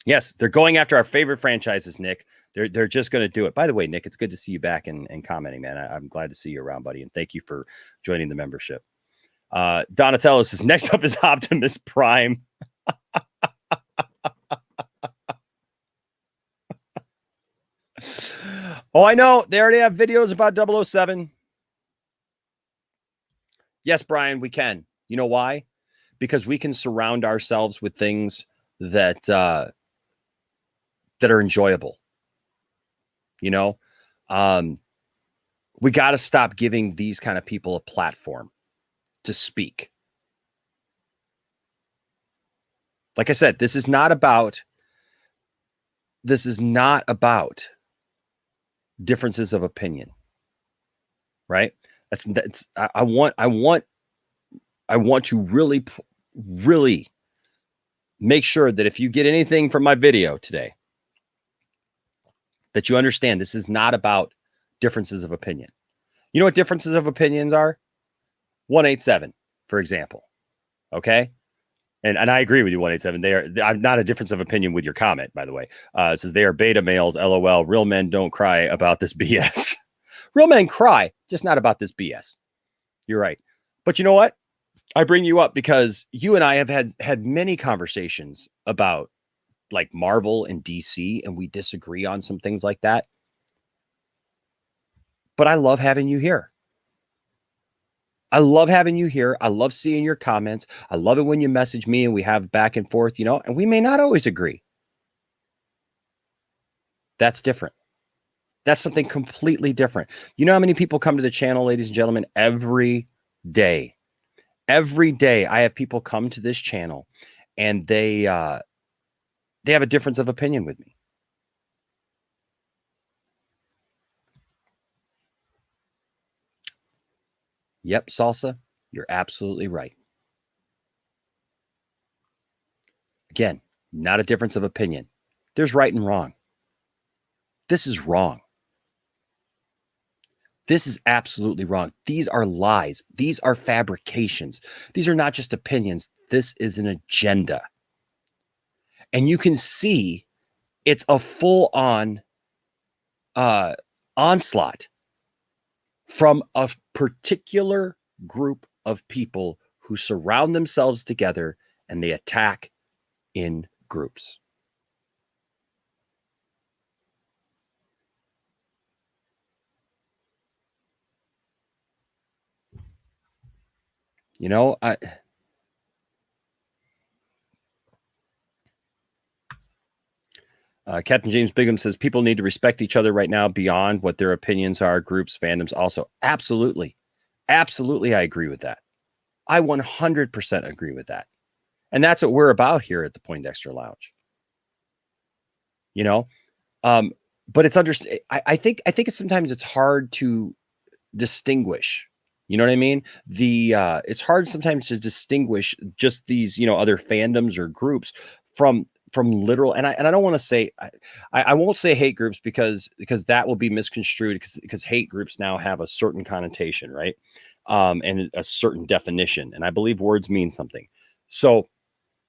Yes, they're going after our favorite franchises, Nick. They're just going to do it. By the way, Nick, it's good to see you back and commenting, man. I'm glad to see you around, buddy. And thank you for joining the membership. Donatello says, next up is Optimus Prime. Oh, I know. They already have videos about 007. Yes, Brian, we can. You know why? Because we can surround ourselves with things that are enjoyable. You know, we got to stop giving these kind of people a platform to speak. Like I said, this is not about differences of opinion, right? I want to really make sure that if you get anything from my video today, that you understand this is not about differences of opinion. You know what differences of opinions are? 187, for example. Okay. And I agree with you, 187. I'm not a difference of opinion with your comment, by the way. It says they are beta males, LOL. Real men don't cry about this BS. Real men cry, just not about this BS. You're right. But you know what? I bring you up because you and I have had many conversations about like Marvel and DC, and we disagree on some things like that. But I love having you here. I love having you here. I love seeing your comments. I love it when you message me and we have back and forth, you know, and we may not always agree. That's different. That's something completely different. You know how many people come to the channel, ladies and gentlemen, every day? Every day I have people come to this channel and they have a difference of opinion with me. Yep, Salsa, you're absolutely right. Again, not a difference of opinion. There's right and wrong. This is wrong. This is absolutely wrong. These are lies. These are fabrications. These are not just opinions. This is an agenda. And you can see it's a full-on onslaught from a particular group of people who surround themselves together and they attack in groups. You know, Captain James Bigham says people need to respect each other right now beyond what their opinions are. Groups, fandoms also. Absolutely. Absolutely. I agree with that. I 100% agree with that. And that's what we're about here at the Poindexter Lounge. You know, but it's I think it's sometimes it's hard to distinguish. You know what I mean? It's hard sometimes to distinguish just these, you know, other fandoms or groups from literal, and I don't want to say I won't say hate groups because that will be misconstrued because hate groups now have a certain connotation, right? And a certain definition, and I believe words mean something. So,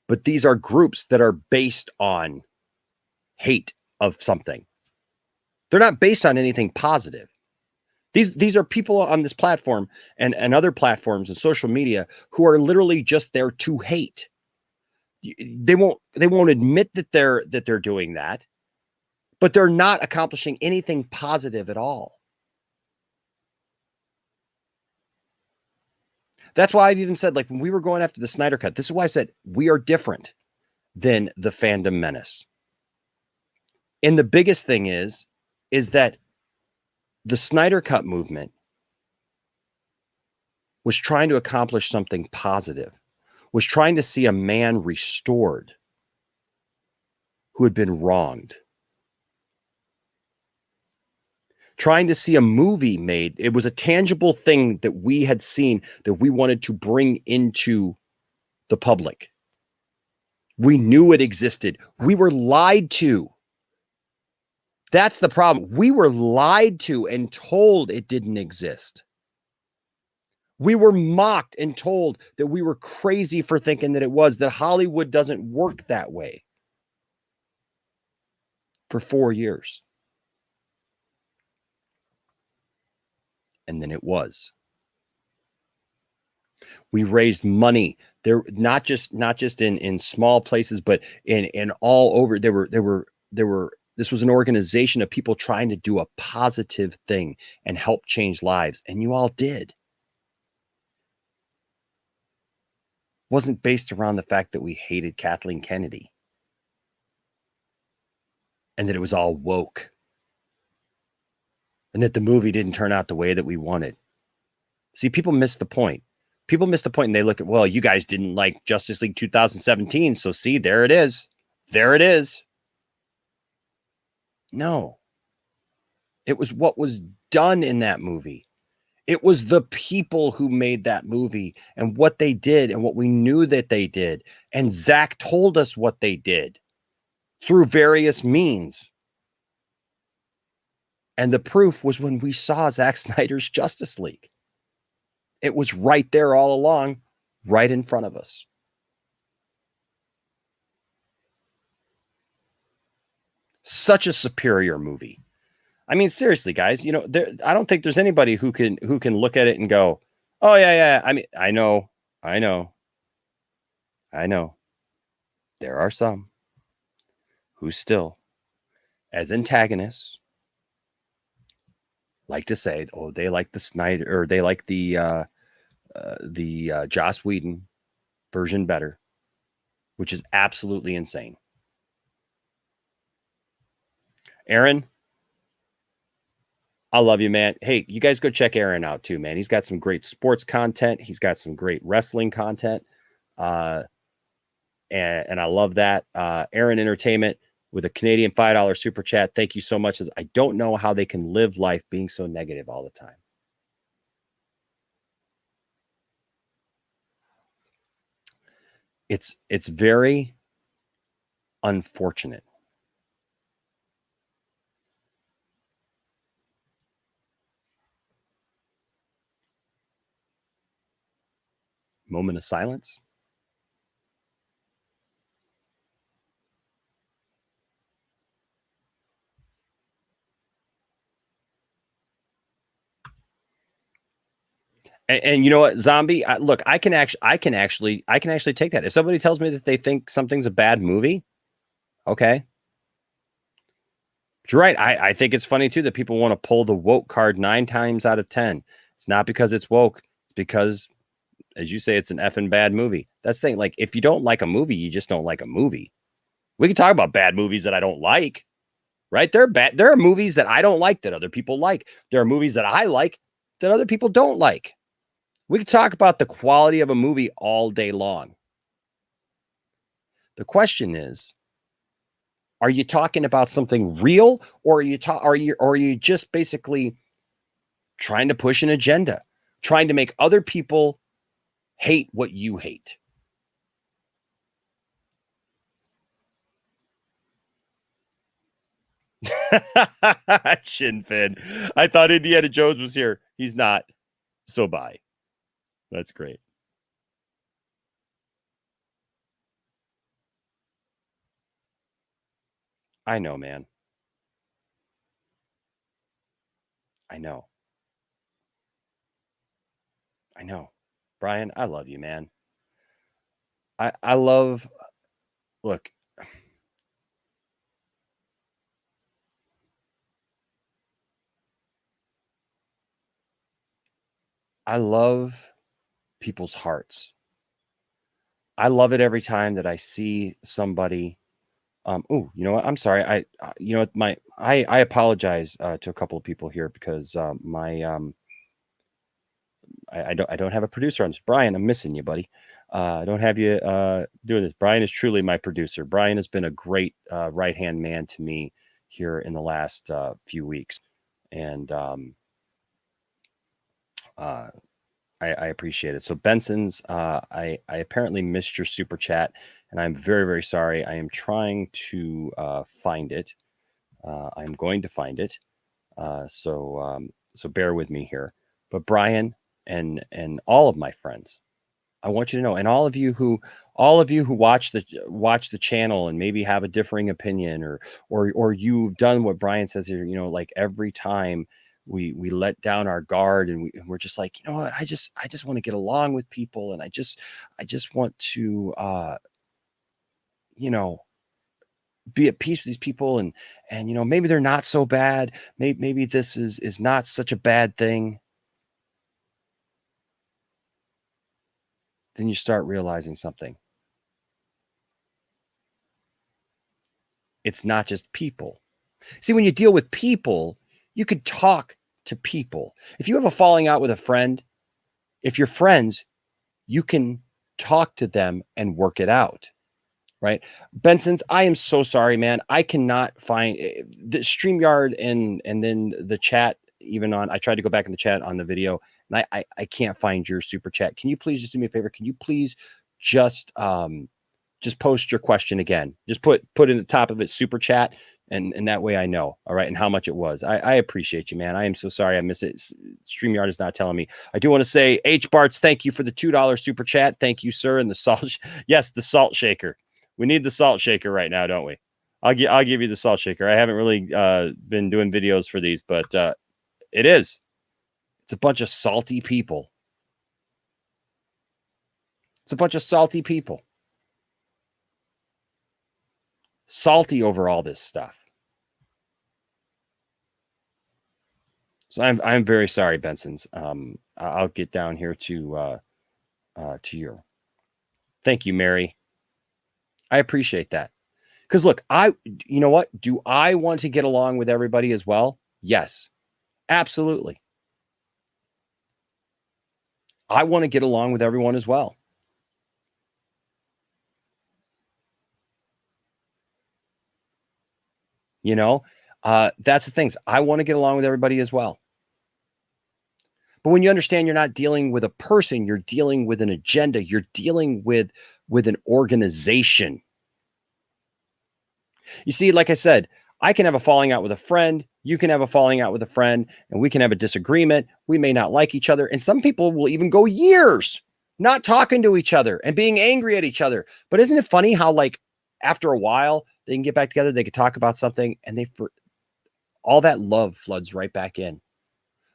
but these are groups that are based on hate of something. They're not based on anything positive. These are people on this platform and other platforms and social media who are literally just there to hate. They won't admit that they're doing that, but they're not accomplishing anything positive at all. That's why I've even said, like, when we were going after the Snyder Cut, this is why I said we are different than the Fandom menace. And the biggest thing is that the Snyder Cut movement was trying to accomplish something positive, was trying to see a man restored who had been wronged, trying to see a movie made. It was a tangible thing that we had seen that we wanted to bring into the public. We knew it existed. We were lied to. That's the problem. We were lied to and told it didn't exist. We were mocked and told that we were crazy for thinking that it was, that Hollywood doesn't work that way for 4 years. And then it was. We raised money there, not just in small places, but in all over. There were. This was an organization of people trying to do a positive thing and help change lives, and you all did. Wasn't based around the fact that we hated Kathleen Kennedy and that it was all woke and that the movie didn't turn out the way that we wanted. See, people miss the point. People miss the point and they look at, well, you guys didn't like Justice League 2017. So see, there it is. There it is. No. It was what was done in that movie. It was the people who made that movie and what they did and what we knew that they did. And Zach told us what they did through various means. And the proof was when we saw Zack Snyder's Justice League. It was right there all along, right in front of us. Such a superior movie. I mean, seriously, guys, you know, I don't think there's anybody who can look at it and go, oh, yeah. I mean, I know. There are some. who still, as antagonists, like to say, oh, they like the Snyder, or they like the Joss Whedon version better, which is absolutely insane. Aaron, I love you, man. Hey, you guys go check Aaron out too, man. He's got some great sports content. He's got some great wrestling content. And I love that. Aaron Entertainment with a Canadian $5 super chat. Thank you so much. I don't know how they can live life being so negative all the time. It's very unfortunate. Moment of silence. And you know what, Zombie? Look, I can actually take that. If somebody tells me that they think something's a bad movie, okay. But you're right. I think it's funny too that people want to pull the woke card 9 times out of 10. It's not because it's woke. It's because, as you say, it's an effing bad movie. That's the thing. Like, if you don't like a movie, you just don't like a movie. We can talk about bad movies that I don't like, right? They're bad. There are movies that I don't like that other people like. There are movies that I like that other people don't like. We can talk about the quality of a movie all day long. The question is, are you talking about something real, or are you just basically trying to push an agenda, trying to make other people hate what you hate? Shin Fin. I thought Indiana Jones was here. He's not. So bye. That's great. I know, man. I know. I know. Brian, I love you, man. I love, look, I love people's hearts. I love it every time that I see somebody. Oh, you know what? I'm sorry. You know what? I apologize to a couple of people here because I don't have a producer on this. Brian, I'm missing you, buddy. I don't have you doing this. Brian is truly my producer. Brian has been a great right hand man to me here in the last few weeks, and I appreciate it. So Benson's, I apparently missed your super chat, and I'm very, very sorry. I am trying to find it. I'm going to find it. So bear with me here. But Brian and all of my friends, I want you to know, and all of you who watch the channel and maybe have a differing opinion, or you've done what Brian says here, you know, like every time we let down our guard and we're just like, you know what, I just want to get along with people, and I just want to you know, be at peace with these people, and you know, maybe they're not so bad, maybe this is not such a bad thing. Then you start realizing something. It's not just people. See, when you deal with people, you could talk to people. If you have a falling out with a friend, if you're friends, you can talk to them and work it out, right? Benson's, I am so sorry, man. I cannot find the StreamYard and then the chat, even on, I tried to go back in the chat on the video, and I can't find your super chat. Can you please just do me a favor? Can you please just post your question again? Just put in the top of it super chat, and that way I know. All right, and how much it was. I appreciate you, man. I am so sorry I miss it. StreamYard is not telling me. I do want to say, H Barts, thank you for the $2 super chat. Thank you, sir. And the salt, yes, the salt shaker. We need the salt shaker right now, don't we? I'll give you the salt shaker. I haven't really been doing videos for these, but it is. It's a bunch of salty people. It's a bunch of salty people. salty over all this stuff. So I'm very sorry, Benson's. I'll get down here to your. Thank you, Mary. I appreciate that. Because look, you know what? Do I want to get along with everybody as well? Yes, absolutely. I want to get along with everyone as well. You know, that's the things. I want to get along with everybody as well. But when you understand you're not dealing with a person, you're dealing with an agenda, you're dealing with an organization. You see, like I said, I can have a falling out with a friend, you can have a falling out with a friend, and we can have a disagreement. We may not like each other, and some people will even go years not talking to each other and being angry at each other. But isn't it funny how, like, after a while, they can get back together, they could talk about something, and all that love floods right back in.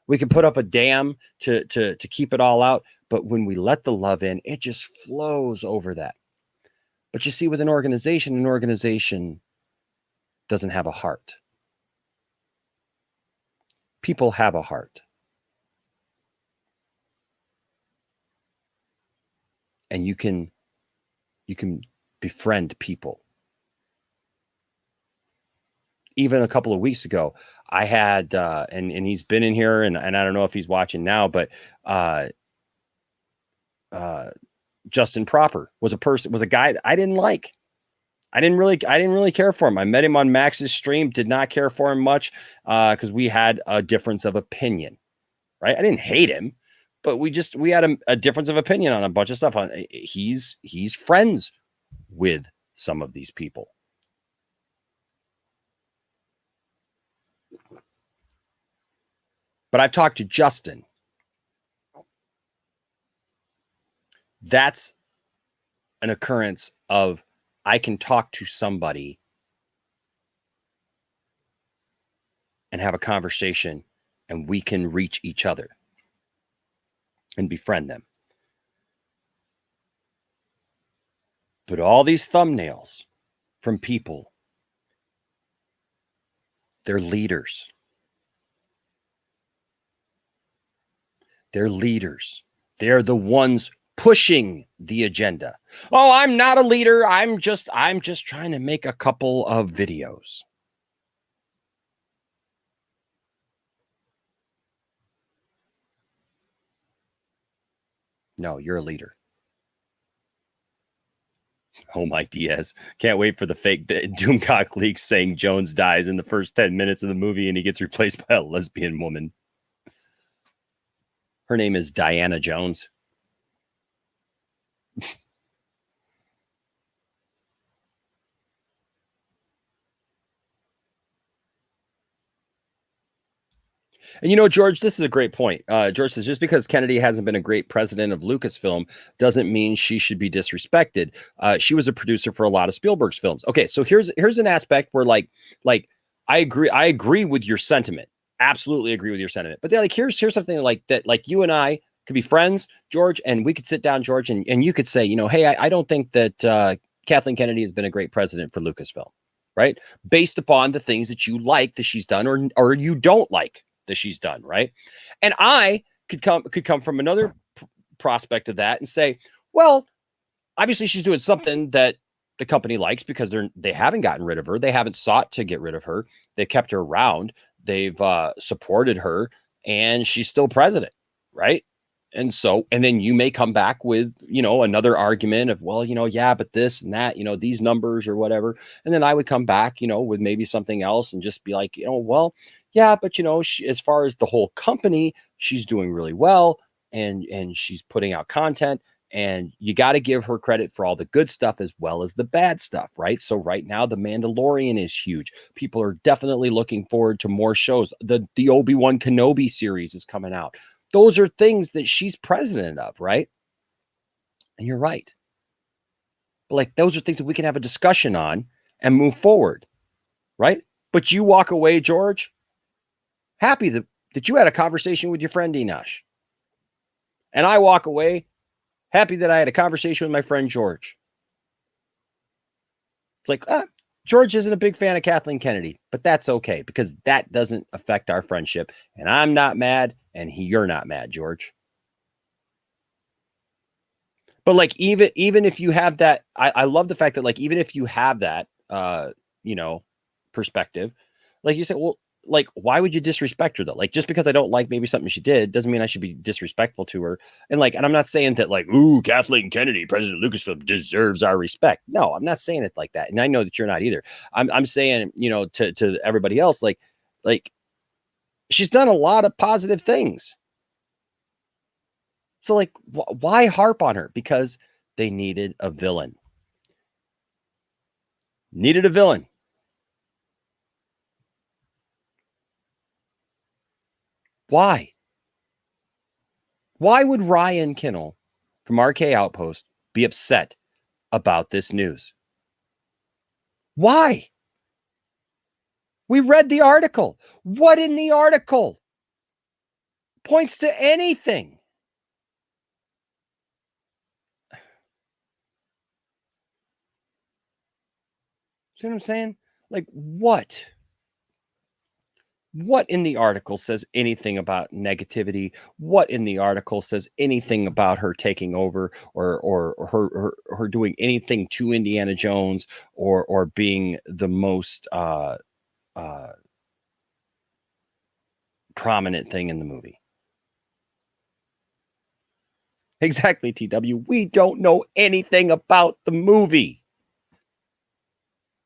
We can put up a dam to keep it all out, but when we let the love in, it just flows over that. But you see, with an organization doesn't have a heart. People have a heart. And you can befriend people. Even a couple of weeks ago, I had, and he's been in here, and I don't know if he's watching now, but Justin Proper was a guy that I didn't like. I didn't really care for him. I met him on Max's stream, did not care for him much because we had a difference of opinion, right? I didn't hate him, but we had a difference of opinion on a bunch of stuff. He's friends with some of these people. But I've talked to Justin. That's an occurrence of I can talk to somebody and have a conversation, and we can reach each other and befriend them. But all these thumbnails from people, they're leaders. They're leaders. They're the ones pushing the agenda. Oh, I'm not a leader. I'm just trying to make a couple of videos. No, you're a leader. Oh my Diaz. Can't wait for the fake Doomcock leaks saying Jones dies in the first 10 minutes of the movie and he gets replaced by a lesbian woman. Her name is Diana Jones. And you know, George, this is a great point. George says, just because Kennedy hasn't been a great president of Lucasfilm doesn't mean she should be disrespected. She was a producer for a lot of Spielberg's films. Okay, so here's an aspect where like I agree with your sentiment. Absolutely agree with your sentiment. But like here's something like that, like you and I could be friends, George, and we could sit down, George, and you could say, you know, hey, I don't think that Kathleen Kennedy has been a great president for Lucasfilm, right? Based upon the things that you like that she's done or you don't like that she's done, right? And I could come from another prospect of that and say, well, obviously she's doing something that the company likes because they haven't gotten rid of her. They haven't sought to get rid of her. They kept her around. They've supported her, and she's still president, right? And then you may come back with, you know, another argument of, well, you know, yeah, but this and that, you know, these numbers or whatever. And then I would come back, you know, with maybe something else and just be like, you know, well, yeah, but you know, as far as the whole company, she's doing really well, and she's putting out content, and you got to give her credit for all the good stuff as well as the bad stuff, right? So right now, The Mandalorian is huge. People are definitely looking forward to more shows. The Obi-Wan Kenobi series is coming out. Those are things that she's president of, right? And you're right. But like those are things that we can have a discussion on and move forward, right? But you walk away, George, happy that you had a conversation with your friend Enosh. And I walk away happy that I had a conversation with my friend George. It's like, George isn't a big fan of Kathleen Kennedy, but that's okay because that doesn't affect our friendship. And I'm not mad, and you're not mad, George. But like even if you have that, I love the fact that like even if you have that perspective, like you said, well, like why would you disrespect her though? Like just because I don't like maybe something she did doesn't mean I should be disrespectful to her. And I'm not saying that like, ooh, Kathleen Kennedy, President Lucasfilm deserves our respect. No, I'm not saying it like that. And I know that you're not either. I'm saying, to everybody else, like she's done a lot of positive things. So like, why harp on her? Because they needed a villain. Needed a villain. Why? Why would Ryan Kinnell from RK Outpost be upset about this news? Why? We read the article. What in the article points to anything? See what I'm saying? Like what? What in the article says anything about negativity? What in the article says anything about her taking over or her doing anything to Indiana Jones or being the most prominent thing in the movie? Exactly, TW. We don't know anything about the movie.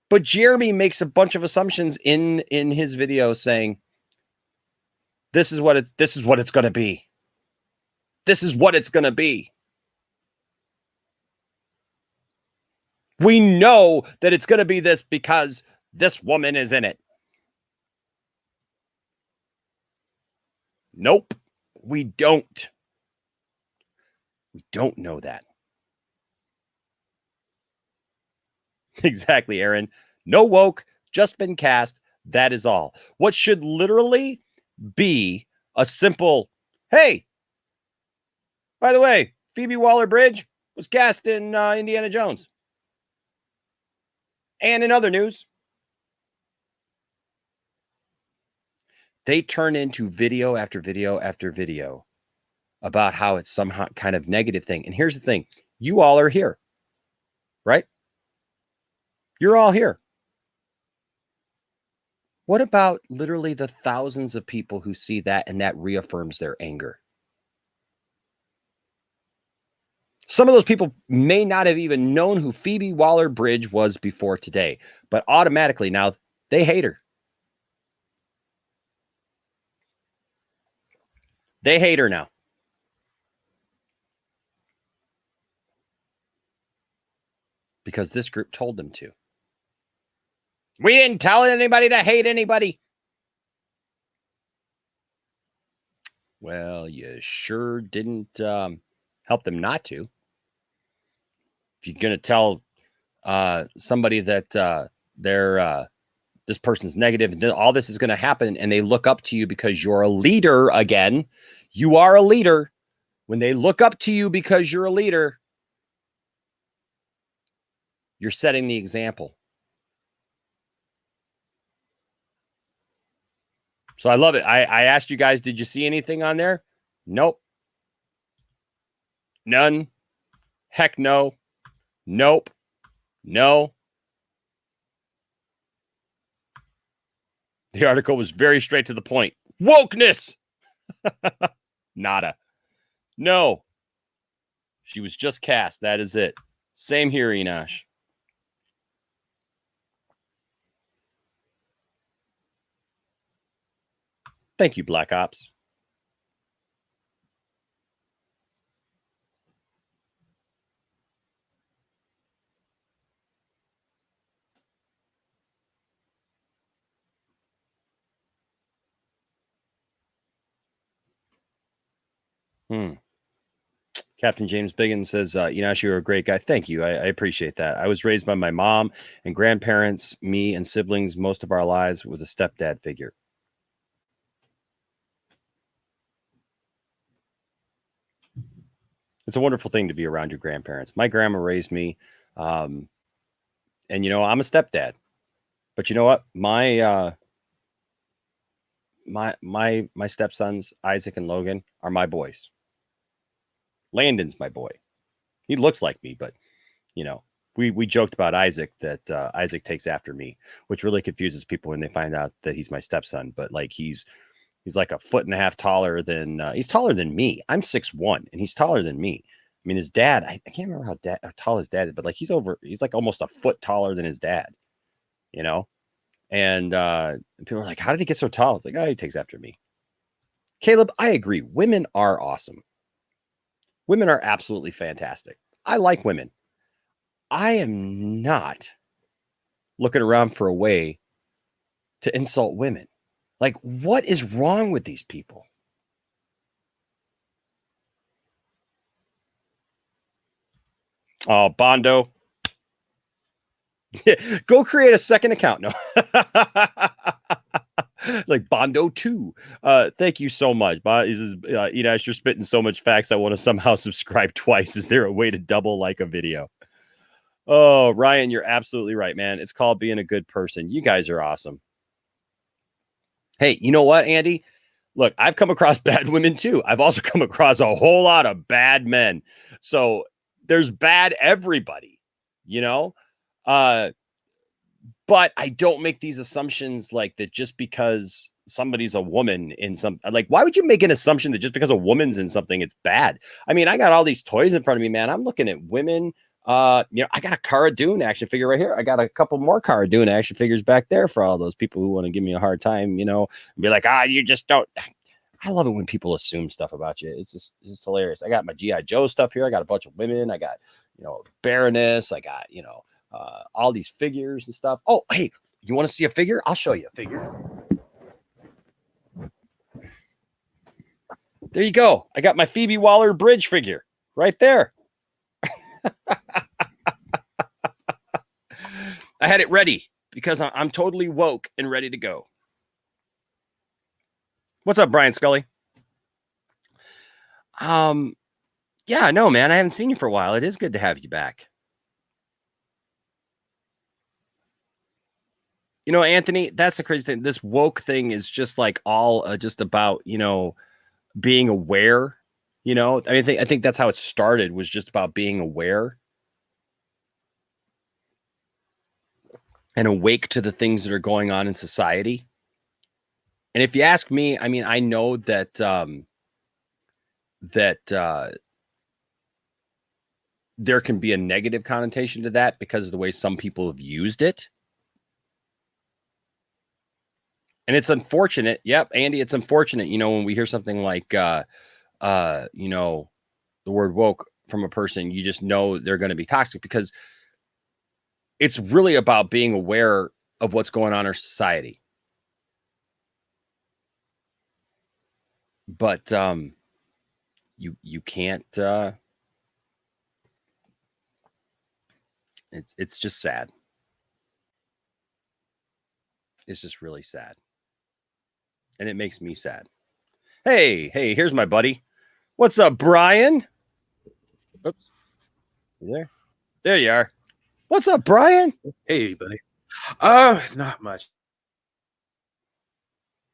But Jeremy makes a bunch of assumptions in his video saying, this is what it's going to be. This is what it's going to be. We know that it's going to be this because this woman is in it. Nope, we don't. We don't know that. Exactly, Aaron. No woke, just been cast. That is all. What should literally be a simple, hey, by the way, Phoebe Waller-Bridge was cast in Indiana Jones. And in other news, they turn into video after video after video about how it's some kind of negative thing. And here's the thing. You all are here, right? You're all here. What about literally the thousands of people who see that and that reaffirms their anger? Some of those people may not have even known who Phoebe Waller-Bridge was before today, but automatically now they hate her. They hate her now. Because this group told them to. We didn't tell anybody to hate anybody. Well, you sure didn't help them not to. If you're going to tell somebody that this person's negative and all this is going to happen and they look up to you because you're a leader again, you are a leader. When they look up to you because you're a leader, you're setting the example. So I love it. I asked you guys, did you see anything on there? Nope. None. Heck no. Nope. No. The article was very straight to the point. Wokeness. Nada. No. She was just cast. That is it. Same here, Enosh. Thank you, Black Ops. Captain James Biggins says, Enosh, you're a great guy. Thank you. I appreciate that. I was raised by my mom and grandparents, me and siblings, most of our lives with a stepdad figure. It's a wonderful thing to be around your grandparents. My grandma raised me. And, I'm a stepdad. But you know what? My stepsons, Isaac and Logan, are my boys. Landon's my boy. He looks like me, but you know, we joked about Isaac that Isaac takes after me, which really confuses people when they find out that he's my stepson. But like he's like a foot and a half taller than he's taller than me. I'm 6'1", and he's taller than me. I mean, his dad, I can't remember how tall his dad is, but like he's like almost a foot taller than his dad, you know? And people are like, how did he get so tall? It's like, oh, he takes after me. Caleb, I agree. Women are awesome. Women are absolutely fantastic. I like women. I am not looking around for a way to insult women. Like, what is wrong with these people? Oh, Bondo. Go create a second account. No. Like Bondo 2. Thank you so much. He says, Enash, you're spitting so much facts. I want to somehow subscribe twice. Is there a way to double like a video? Oh, Ryan, you're absolutely right, man. It's called being a good person. You guys are awesome. Hey, you know what, Andy? Look, I've come across bad women too. I've also come across a whole lot of bad men. So there's bad everybody, you know? But I don't make these assumptions like that just because somebody's a woman in some, like, why would you make an assumption that just because a woman's in something, it's bad? I mean, I got all these toys in front of me, man. I'm looking at women. I got a Cara Dune action figure right here. I got a couple more Cara Dune action figures back there for all those people who want to give me a hard time, and be like, you just don't. I love it when people assume stuff about you. It's just hilarious. I got my G.I. Joe stuff here. I got a bunch of women. I got, Baroness. I got, all these figures and stuff. Oh, hey, you want to see a figure? I'll show you a figure. There you go. I got my Phoebe Waller-Bridge figure right there. I had it ready because I'm totally woke and ready to go. What's up, Brian Scully? Yeah, no, man, I haven't seen you for a while. It is good to have you back. Anthony, that's the crazy thing. This woke thing is just like all just about, being aware, I think that's how it started, was just about being aware and awake to the things that are going on in society. And if you ask me, I mean, I know that, there can be a negative connotation to that because of the way some people have used it. And it's unfortunate. Yep, Andy, it's unfortunate, when we hear something like, the word woke from a person, you just know they're going to be toxic, because it's really about being aware of what's going on in our society. But you can't. It's just sad. It's just really sad, and it makes me sad. Hey, here's my buddy. What's up, Brian? Oops. You there? There you are. What's up, Brian? Hey, buddy. Not much.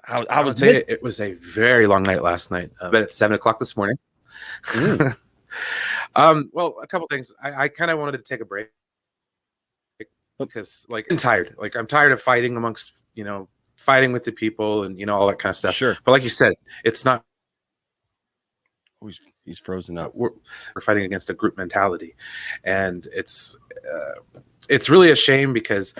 I was saying it was a very long night last night. But at 7:00 this morning. Well, a couple things. I kind of wanted to take a break because, like, I'm tired. Like, I'm tired of fighting amongst, fighting with the people and all that kind of stuff. Sure. But like you said, it's not. He's frozen up. We're fighting against a group mentality, and it's really a shame because,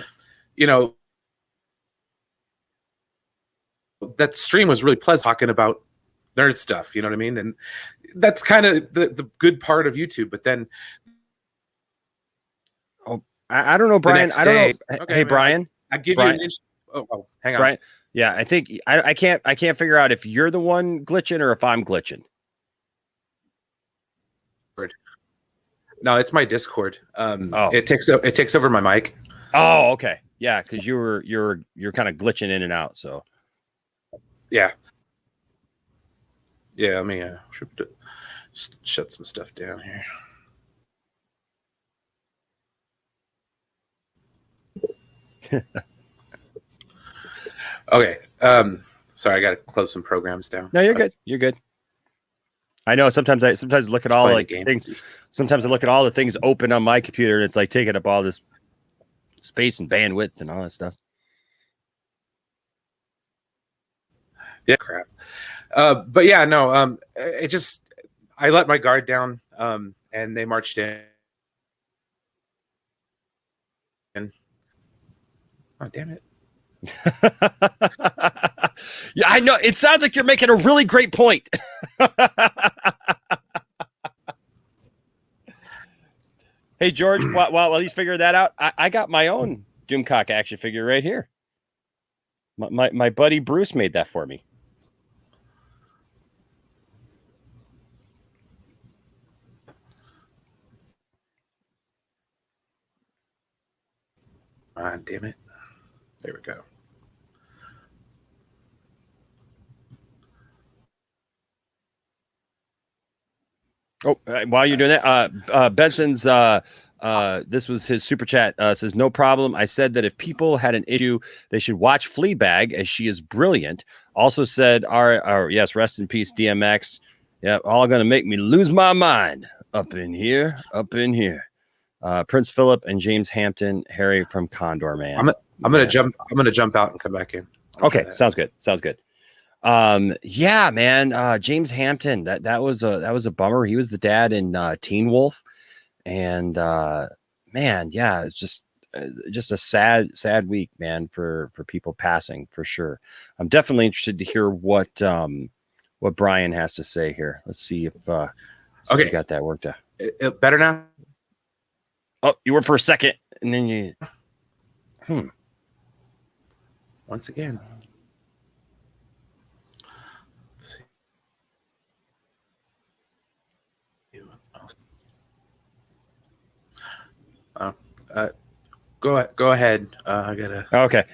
that stream was really pleasant, talking about nerd stuff, you know what I mean? And that's kind of the good part of YouTube. But then, I don't know, Brian. I don't know. Okay, hey, Brian. I give Brian. You an inch. Oh, hang on. Brian. Yeah, I think I can't figure out if you're the one glitching or if I'm glitching. No, it's my Discord. It takes over my mic. Oh, okay. Yeah, because you're kind of glitching in and out. So yeah. Let me shut some stuff down here. Okay. Sorry, I got to close some programs down. No, you're good. You're good. I know sometimes I look at all like things. Sometimes I look at all the things open on my computer, and it's like taking up all this space and bandwidth and all that stuff. Yeah, crap. But yeah, no. I let my guard down, and they marched in. And oh, damn it! Yeah, I know. It sounds like you're making a really great point. Hey, George, while he's figuring that out, I got my own Doomcock action figure right here. My buddy Bruce made that for me. Ah, damn it. There we go. Oh, while you're doing that, Benson's this was his super chat. Says no problem. I said that if people had an issue, they should watch Fleabag, as she is brilliant. Also said, our yes, rest in peace, DMX. Yeah, all gonna make me lose my mind up in here. Prince Philip and James Hampton, Harry from Condor Man. I'm gonna jump out and come back in. Okay, sounds good. Yeah, man. James Hampton, that was a bummer. He was the dad in Teen Wolf, and man, yeah, it's just a sad week, man, for people passing, for sure. I'm definitely interested to hear what Brian has to say here. Let's see if we got that worked out. Better now? Oh, you were for a second, and then you once again. Go ahead. I gotta. Okay.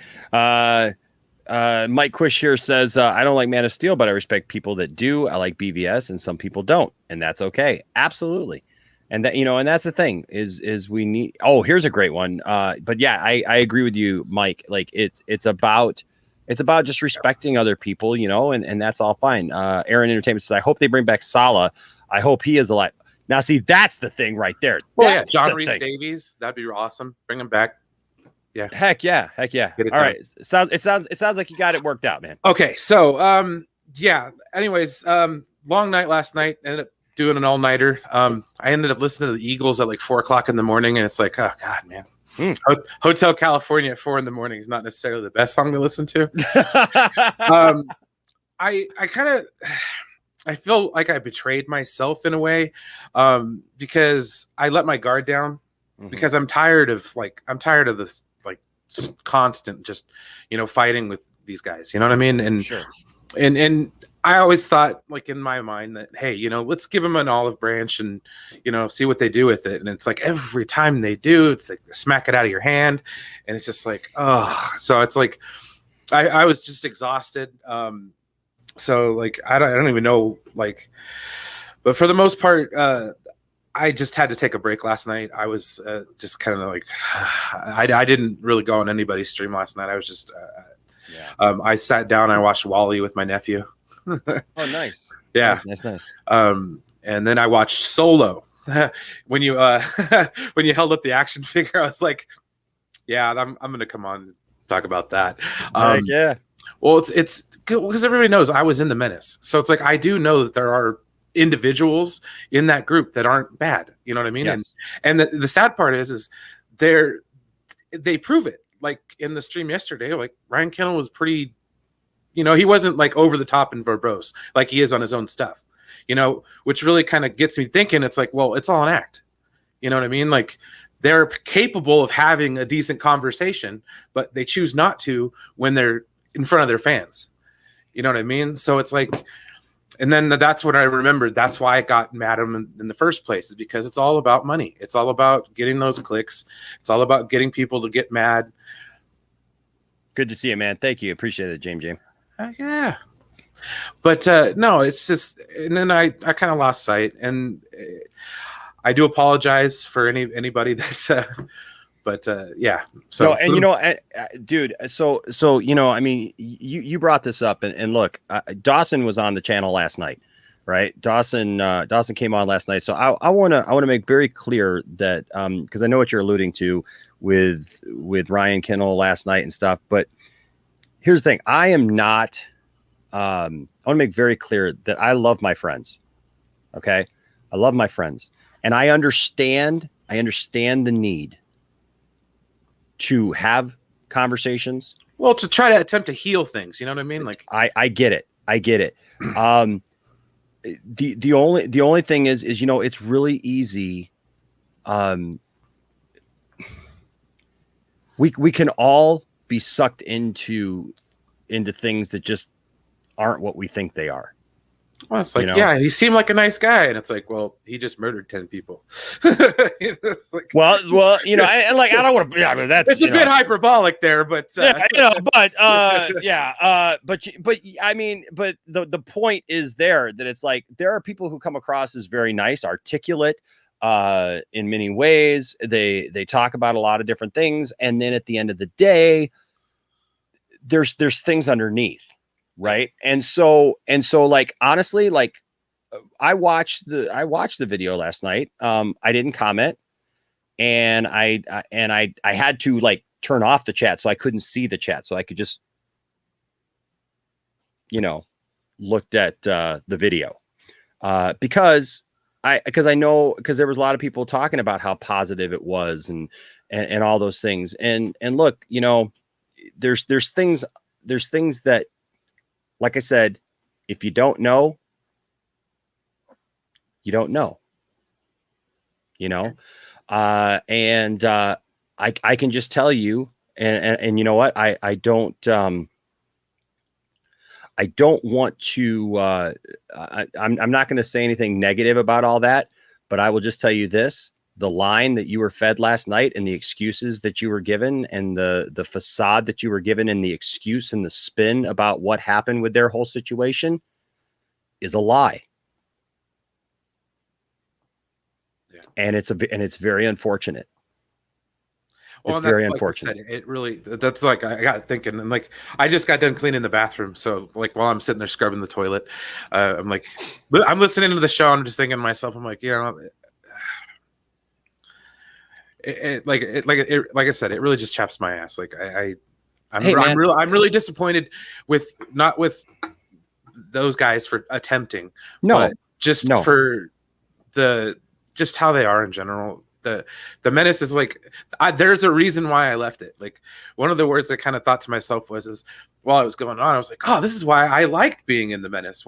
Mike Quish here says, I don't like Man of Steel, but I respect people that do. I like BVS, and some people don't, and that's okay. Absolutely. And that, and that's the thing is we need. Oh, here's a great one. But yeah, I agree with you, Mike. Like it's about just respecting other people, and that's all fine. Aaron Entertainment says, I hope they bring back Sala. I hope he is alive. Now, see, that's the thing right there. Well, yeah, John Rhys Davies, that'd be awesome. Bring him back. Yeah. Heck yeah. All right. It sounds like you got it worked out, man. Okay, so yeah. Anyways, long night last night. Ended up doing an all-nighter. I ended up listening to the Eagles at like 4:00 in the morning, and it's like, oh god, man. Hotel California at 4 a.m. is not necessarily the best song to listen to. I kind of. I feel like I betrayed myself in a way, because I let my guard down, because I'm tired of this like constant just fighting with these guys. You know what I mean? And sure. And I always thought, like, in my mind that, hey, let's give them an olive branch and see what they do with it. And it's like every time they do, it's like smack it out of your hand, and it's just like, oh. So it's like I was just exhausted. So like I don't even know, like, but for the most part, I just had to take a break last night. I was just kind of like I didn't really go on anybody's stream last night. I was just I sat down, I watched Wall-E with my nephew. Oh, nice. Yeah, nice. And then I watched Solo. When you when you held up the action figure, I was like, yeah, I'm gonna come on and talk about that. Yeah. Well, it's because everybody knows I was in the Menace, so it's like I do know that there are individuals in that group that aren't bad. You know what I mean? Yes. And the sad part is they prove it. Like in the stream yesterday, like Ryan Kennel was pretty, he wasn't like over the top and verbose like he is on his own stuff. Which really kind of gets me thinking. It's like, well, it's all an act. You know what I mean? Like, they're capable of having a decent conversation, but they choose not to when they're in front of their fans. You know what I mean? So it's like, and then that's what I remembered. That's why I got mad at him in the first place, is because it's all about money. It's all about getting those clicks. It's all about getting people to get mad. Good to see you, man. Thank you. Appreciate it, James. Yeah. But no, it's just, and then I kind of lost sight, and I do apologize for anybody that But yeah, so no, and dude, so I mean, you brought this up, and look, Dawson was on the channel last night, right? Dawson came on last night, so I want to make very clear that because I know what you're alluding to with Ryan Kinnell last night and stuff, but here's the thing: I am not. I want to make very clear that I love my friends. Okay, I love my friends, and I understand the need to have conversations. Well, to try to attempt to heal things, you know what I mean? Like I get it. The only thing is it's really easy. We can all be sucked into things that just aren't what we think they are. Well, it's like, yeah, he seemed like a nice guy, and it's like, well, he just murdered 10 people. Like, well, I don't want to. Yeah, but that's it's a bit hyperbolic there, but but I mean, but the point is there that it's like there are people who come across as very nice, articulate, in many ways. They talk about a lot of different things, and then at the end of the day, there's things underneath. Right. And so like, honestly, like I watched the video last night. I didn't comment, and I had to like turn off the chat so I couldn't see the chat. So I could just, looked at the video, because I know, because there was a lot of people talking about how positive it was and all those things. And look, there's things that, like I said, if you don't know, you don't know, I can just tell you, and you know what, I don't want to, I'm not going to say anything negative about all that, but I will just tell you this: the line that you were fed last night and the excuses that you were given and the facade that you were given and the excuse and the spin about what happened with their whole situation is a lie. Yeah. And it's very unfortunate. Well, it's very unfortunate. It really, that's like, I got thinking, and like, I just got done cleaning the bathroom. So like, while I'm sitting there scrubbing the toilet, I'm like, I'm listening to the show and I'm just thinking to myself, I'm like, like I said, it really just chaps my ass. Like I'm really disappointed not with those guys for attempting, but just for just how they are in general. The menace is like, there's a reason why I left it. Like, one of the words I kind of thought to myself was while I was going on, I was like, oh, this is why I liked being in the menace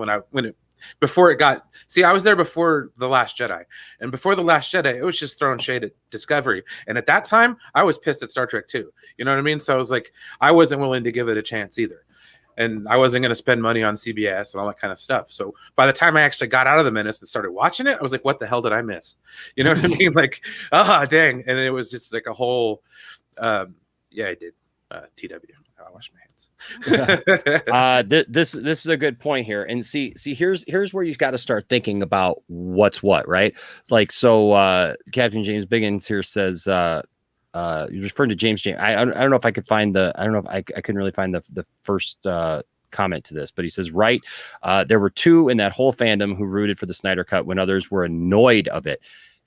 before it got, I was there before The Last Jedi, and before The Last Jedi, it was just throwing shade at Discovery. And at that time, I was pissed at Star Trek too. You know what I mean? So I was like, I wasn't willing to give it a chance either. And I wasn't going to spend money on CBS and all that kind of stuff. So by the time I actually got out of the menace and started watching it, I was like, what the hell did I miss? You know what I mean? Like, dang. And it was just like a whole, I did TW. I washed my hands. This is a good point here. And see, here's where you've got to start thinking about what's what, right? Like, so Captain James Biggins here says, you're referring to James. I don't know if I could find I couldn't really find the first comment to this, but he says, right, there were two in that whole fandom who rooted for the Snyder Cut when others were annoyed of it.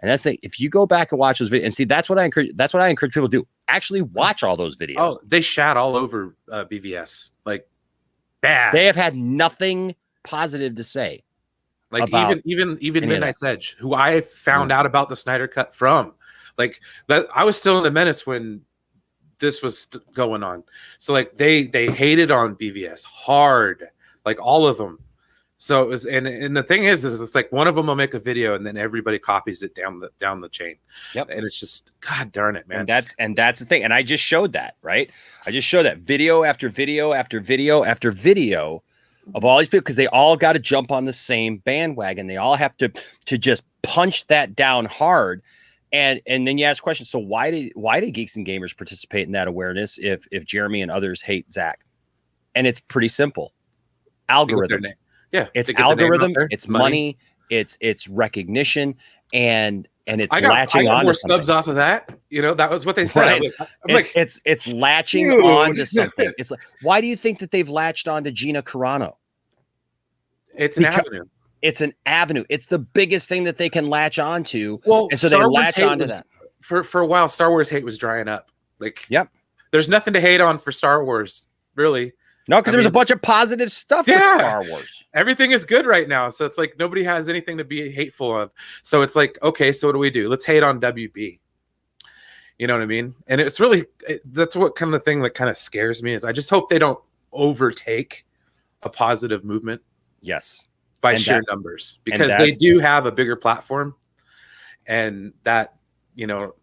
And that's if you go back and watch those videos, and see, that's what I encourage people to do. Actually watch all those videos. Oh, they shat all over BVS, like bad. They have had nothing positive to say. Like even Midnight's Edge, who I found out about the Snyder Cut from. Like that, I was still in the menace when this was going on. So like they hated on BVS hard, like all of them. So it was, and the thing is it's like one of them will make a video and then everybody copies it down the chain. Yep. And it's just, God darn it, man. And that's the thing. And I just showed that, right? I just showed that video after video after video after video of all these people, because they all got to jump on the same bandwagon. They all have to just punch that down hard. And then you ask questions. So why did Geeks and Gamers participate in that awareness if Jeremy and others hate Zach? And it's pretty simple. Algorithm. Yeah, it's algorithm, it's money, it's recognition, and it's I got latching on more to something. subs off of that. You know, that was what they said. Right. It's latching dude. on to something. It's like, why do you think that they've latched on to Gina Carano? It's an avenue. It's an avenue. It's the biggest thing that they can latch onto. Well, and so they latch onto that. For a while, Star Wars hate was drying up. Like, yep. There's nothing to hate on for Star Wars, really. No, because there's a bunch of positive stuff with Star Wars. Everything is good right now. So it's like nobody has anything to be hateful of. So it's like, okay, so what do we do? Let's hate on WB. You know what I mean? And it's really, that's what kind of thing that kind of scares me is I just hope they don't overtake a positive movement. Yes. By sheer numbers, because they do have a bigger platform. And that, you know,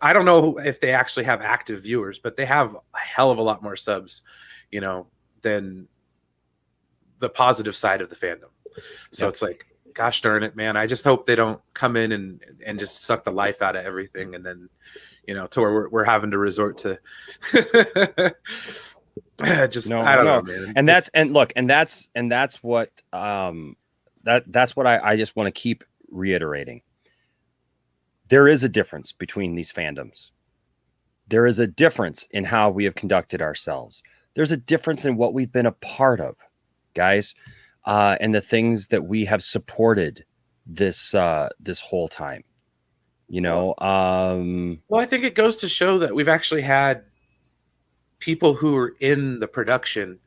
I don't know if they actually have active viewers, but they have a hell of a lot more subs, you know, than the positive side of the fandom. So it's like, gosh darn it, man. I just hope they don't come in and just suck the life out of everything. And then, you know, to where we're having to resort to just, I don't know, man. And that's what, that's what I just want to keep reiterating. There is a difference between these fandoms. There is a difference in how we have conducted ourselves. There's a difference in what we've been a part of, guys, and the things that we have supported this whole time. You know, well, I think it goes to show that we've actually had people who are in the production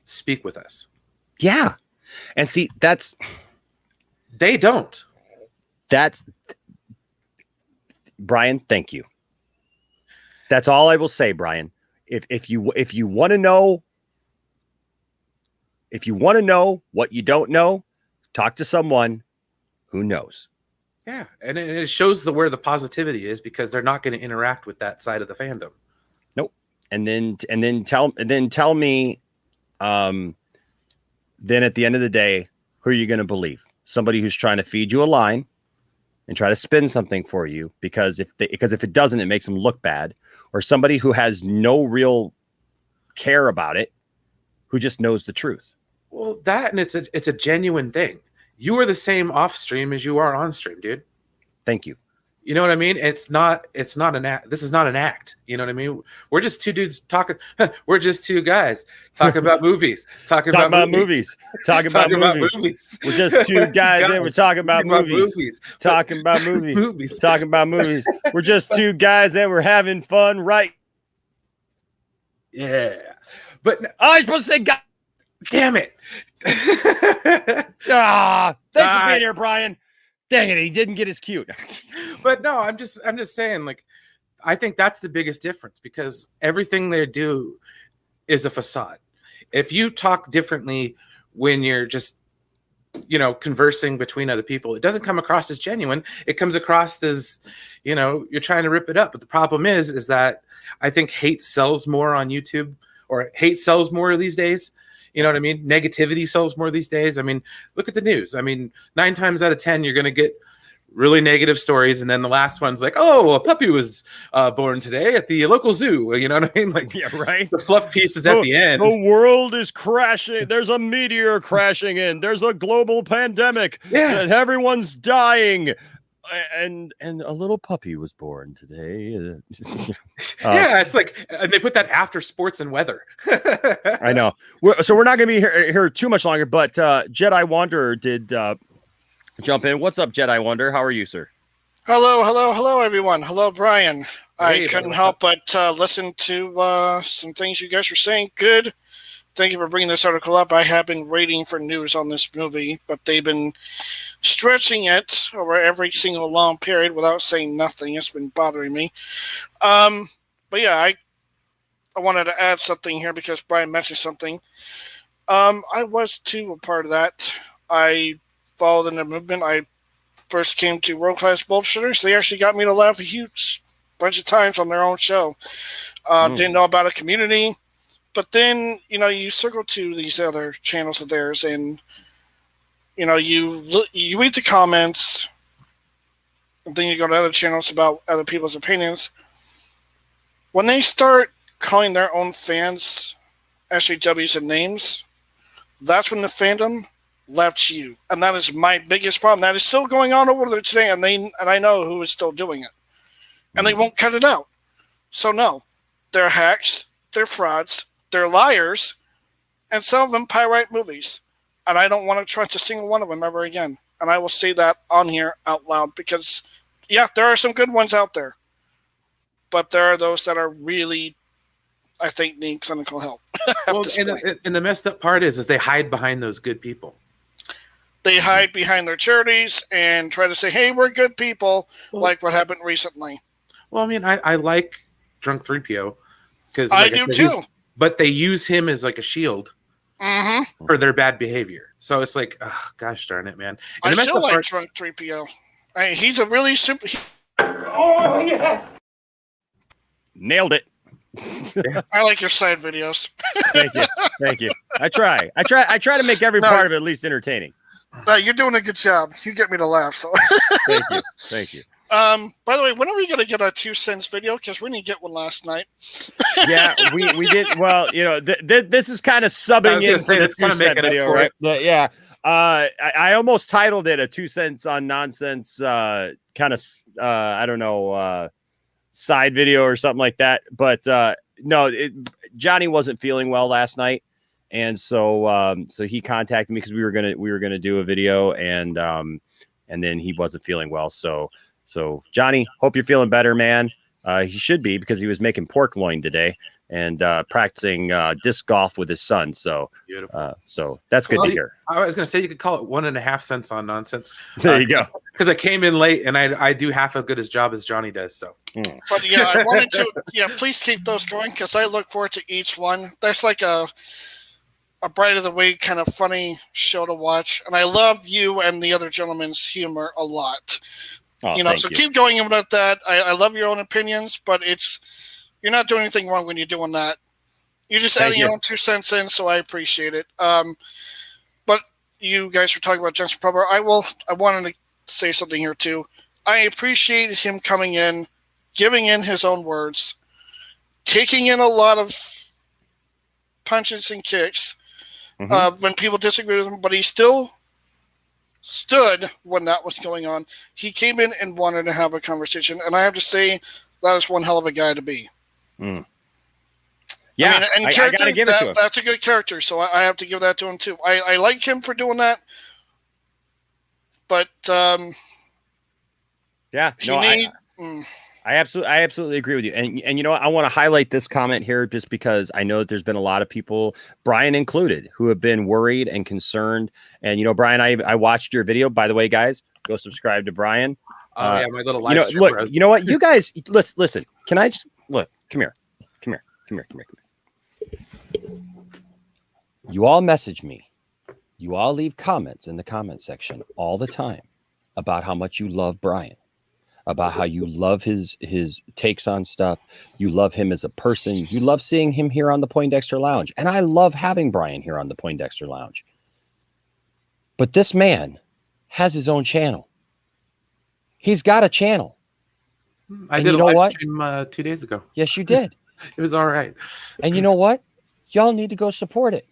speak with us. Yeah, and see, they don't. That's Brian. Thank you. That's all I will say, Brian. If you want to know, what you don't know, talk to someone who knows. Yeah, and it shows where the positivity is, because they're not going to interact with that side of the fandom. Nope. And then tell me, then at the end of the day, who are you going to believe? Somebody who's trying to feed you a line and try to spin something for you, because if it doesn't, it makes them look bad, or somebody who has no real care about it, who just knows the truth. Well, that, and it's a genuine thing. You are the same off stream as you are on stream, dude. Thank you. You know what I mean? It's not an act. This is not an act. You know what I mean? We're just two dudes talking. We're just two guys talking about movies. Talking about movies. Talking about movies. We're just two guys and we're talking about movies. Talking about movies. Talking about movies. We're just two guys and we're having fun, right? Yeah. But I was supposed to say, God damn it. Thanks for being here, Brian. Dang it, he didn't get his cue. But no, I'm just saying, like, I think that's the biggest difference, because everything they do is a facade. If you talk differently when you're just, you know, conversing between other people, it doesn't come across as genuine. It comes across as, you know, you're trying to rip it up. But the problem is that I think hate sells more on YouTube, or hate sells more these days. You know what I mean? Negativity sells more these days. I mean, look at the news. I mean, 9 times out of 10, you're going to get really negative stories. And then the last one's like, oh, a puppy was born today at the local zoo. You know what I mean? Like, yeah, right. The fluff piece is at the end. The world is crashing. There's a meteor crashing in. There's a global pandemic. Yeah. Everyone's dying. And a little puppy was born today. Yeah, it's like, and they put that after sports and weather. I know. So we're not going to be here too much longer, but Jedi Wanderer did jump in. What's up, Jedi Wanderer? How are you, sir? Hello, everyone. Hello, Brian. Hey, I couldn't help but listen to some things you guys were saying. Good. Thank you for bringing this article up. I have been waiting for news on this movie, but they've been stretching it over every single long period without saying nothing. It's been bothering me. But yeah, I wanted to add something here because Brian mentioned something. I was too a part of that. I followed in the movement. I first came to World Class Bullshitters. They actually got me to laugh a huge bunch of times on their own show. Didn't know about a community. But then, you know, you circle to these other channels of theirs and, you know, you read the comments, and then you go to other channels about other people's opinions. When they start calling their own fans SJWs and names, that's when the fandom left you. And that is my biggest problem. That is still going on over there today, and I know who is still doing it. And they won't cut it out. So no, they're hacks, they're frauds, they're liars, and some of them pyrite movies. And I don't want to trust a single one of them ever again. And I will say that on here out loud because, yeah, there are some good ones out there. But there are those that are really, I think, need clinical help. Well, and the messed up part is they hide behind those good people. They hide behind their charities and try to say, hey, we're good people, like what happened recently. Well, I mean, I like Drunk 3PO. Because I do too. But they use him as like a shield for their bad behavior. So it's like, oh, gosh darn it, man. And I still like Drunk 3PO. He's a really super... Oh, yes! Nailed it. I like your side videos. Thank you. I try to make every part of it at least entertaining. No, you're doing a good job. You get me to laugh. So Thank you. By the way, when are we gonna get a 2 cents video? Because we didn't get one last night. Yeah, we did. Well, this is kind of subbing in to the 2 cent video, right? Yeah. I almost titled it a 2 cents on nonsense kind of I don't know side video or something like that. But no, Johnny wasn't feeling well last night. And so he contacted me because we were gonna do a video, and then he wasn't feeling well. So Johnny, hope you're feeling better, man. He should be, because he was making pork loin today and practicing disc golf with his son. So beautiful. So that's good to hear. I was gonna say you could call it 1.5 cents on nonsense. There you go. Because I came in late and I do half as good a job as Johnny does. So, but yeah, I wanted to. Yeah, please keep those going because I look forward to each one. That's like a Bright of the Week kind of funny show to watch, and I love you and the other gentleman's humor a lot. Oh, so keep going about that. I love your own opinions, but you're not doing anything wrong when you're doing that. You're just adding your own 2 cents in, so I appreciate it. But you guys were talking about Jensen Prober. I wanted to say something here too. I appreciated him coming in, giving in his own words, taking in a lot of punches and kicks when people disagree with him, but he still stood when that was going on. He came in and wanted to have a conversation, and I have to say that is one hell of a guy to be. Yeah, and I gotta give it to him. That's a good character, so I have to give that to him too. I like him for doing that, but I absolutely agree with you. And you know what? I want to highlight this comment here just because I know that there's been a lot of people, Brian included, who have been worried and concerned. And Brian, I watched your video. By the way, guys, go subscribe to Brian. Yeah, my little live stream. Look, you know what? You guys, listen. Can I just look? Come here. You all message me. You all leave comments in the comment section all the time about how much you love Brian, about how you love his takes on stuff. You love him as a person. You love seeing him here on the Poindexter Lounge. And I love having Brian here on the Poindexter Lounge. But this man has his own channel. He's got a channel. I did a live stream 2 days ago. Yes, you did. It was all right. And you know what? Y'all need to go support it.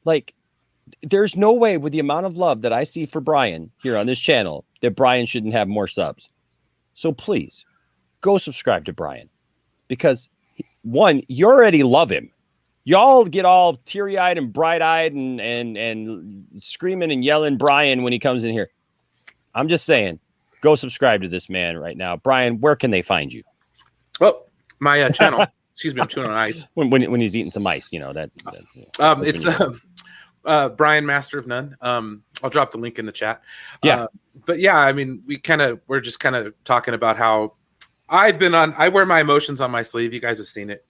Like, there's no way with the amount of love that I see for Brian here on this channel that Brian shouldn't have more subs. So please go subscribe to Brian, because one, you already love him. Y'all get all teary-eyed and bright-eyed and screaming and yelling Brian when he comes in here. I'm just saying, go subscribe to this man right now. Brian, where can they find you? Well, my channel. Excuse me, I'm chewing on ice. When he's eating some ice, it's Brian Master of None. I'll drop the link in the chat. Yeah. But yeah, I mean, we're just kind of talking about how I wear my emotions on my sleeve. You guys have seen it,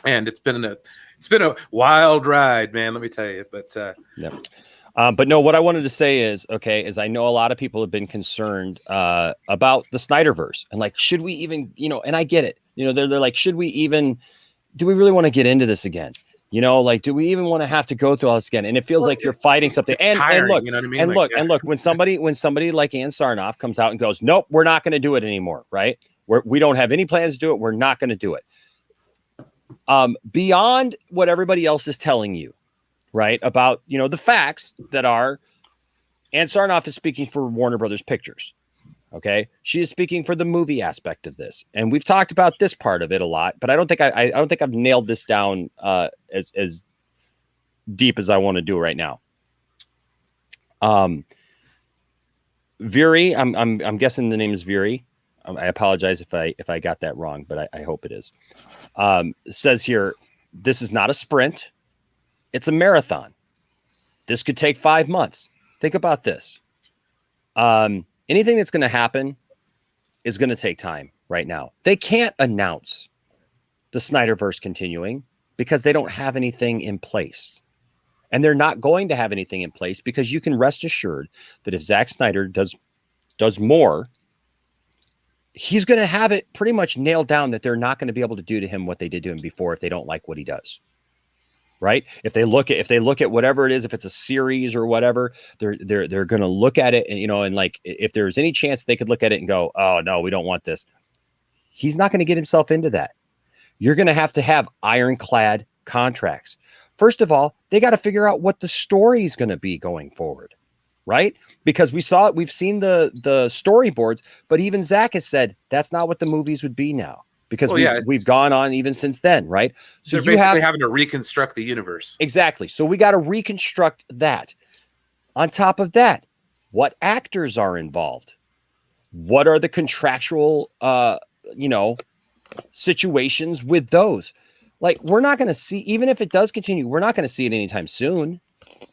and it's been a wild ride, man. Let me tell you. But yeah. But no, what I wanted to say is I know a lot of people have been concerned about the Snyderverse and like, should we even, and I get it. They're like, do we really want to get into this again? Do we even want to have to go through all this again? And it feels like you're fighting something. And look, you know what I mean? And look, when somebody like Ann Sarnoff comes out and goes, nope, we're not going to do it anymore. Right. We don't have any plans to do it. We're not going to do it. Beyond what everybody else is telling you, right, about, the facts that are Ann Sarnoff is speaking for Warner Brothers Pictures. Okay, she is speaking for the movie aspect of this, and we've talked about this part of it a lot. But I don't think I don't think I've nailed this down as deep as I want to do right now. Viri, I'm guessing the name is Viri. I apologize if I got that wrong, but I hope it is. Says here, this is not a sprint; it's a marathon. This could take 5 months. Think about this. Anything that's going to happen is going to take time right now. They can't announce the Snyderverse continuing because they don't have anything in place. And they're not going to have anything in place because you can rest assured that if Zack Snyder does more, he's going to have it pretty much nailed down that they're not going to be able to do to him what they did to him before if they don't like what he does. Right? If they look at whatever it is, if it's a series or whatever, they're going to look at it and, you know, and like, if there's any chance they could look at it and go, oh no, we don't want this. He's not going to get himself into that. You're going to have ironclad contracts. First of all, they got to figure out what the story is going to be going forward. Right? Because we've seen the storyboards, but even Zach has said that's not what the movies would be now. Because we've gone on even since then, right? So they're basically having to reconstruct the universe. Exactly. So we got to reconstruct that. On top of that, what actors are involved? What are the contractual, situations with those? Like, we're not going to see, even if it does continue, we're not going to see it anytime soon,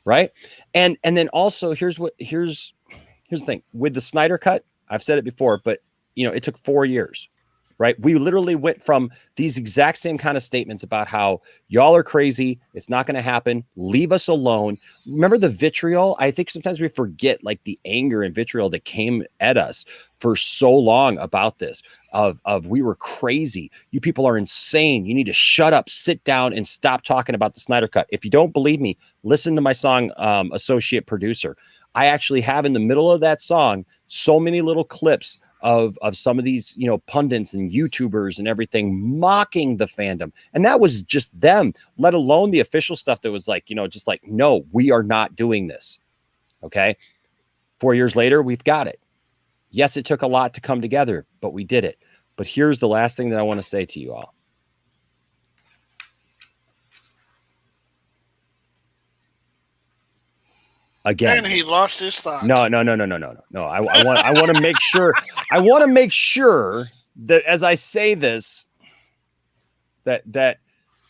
right? And then also, here's the thing with the Snyder Cut. I've said it before, but it took 4 years. Right. We literally went from these exact same kind of statements about how y'all are crazy. It's not going to happen. Leave us alone. Remember the vitriol? I think sometimes we forget like the anger and vitriol that came at us for so long about this of we were crazy. You people are insane. You need to shut up, sit down and stop talking about the Snyder Cut. If you don't believe me, listen to my song, Associate Producer. I actually have in the middle of that song so many little clips of some of these, pundits and YouTubers and everything mocking the fandom. And that was just them, let alone the official stuff that was like, just like, no, we are not doing this. Okay. 4 years later, we've got it. Yes, it took a lot to come together, but we did it. But here's the last thing that I want to say to you all. Again, and he lost his thought. No. I want to make sure. I want to make sure that as I say this, that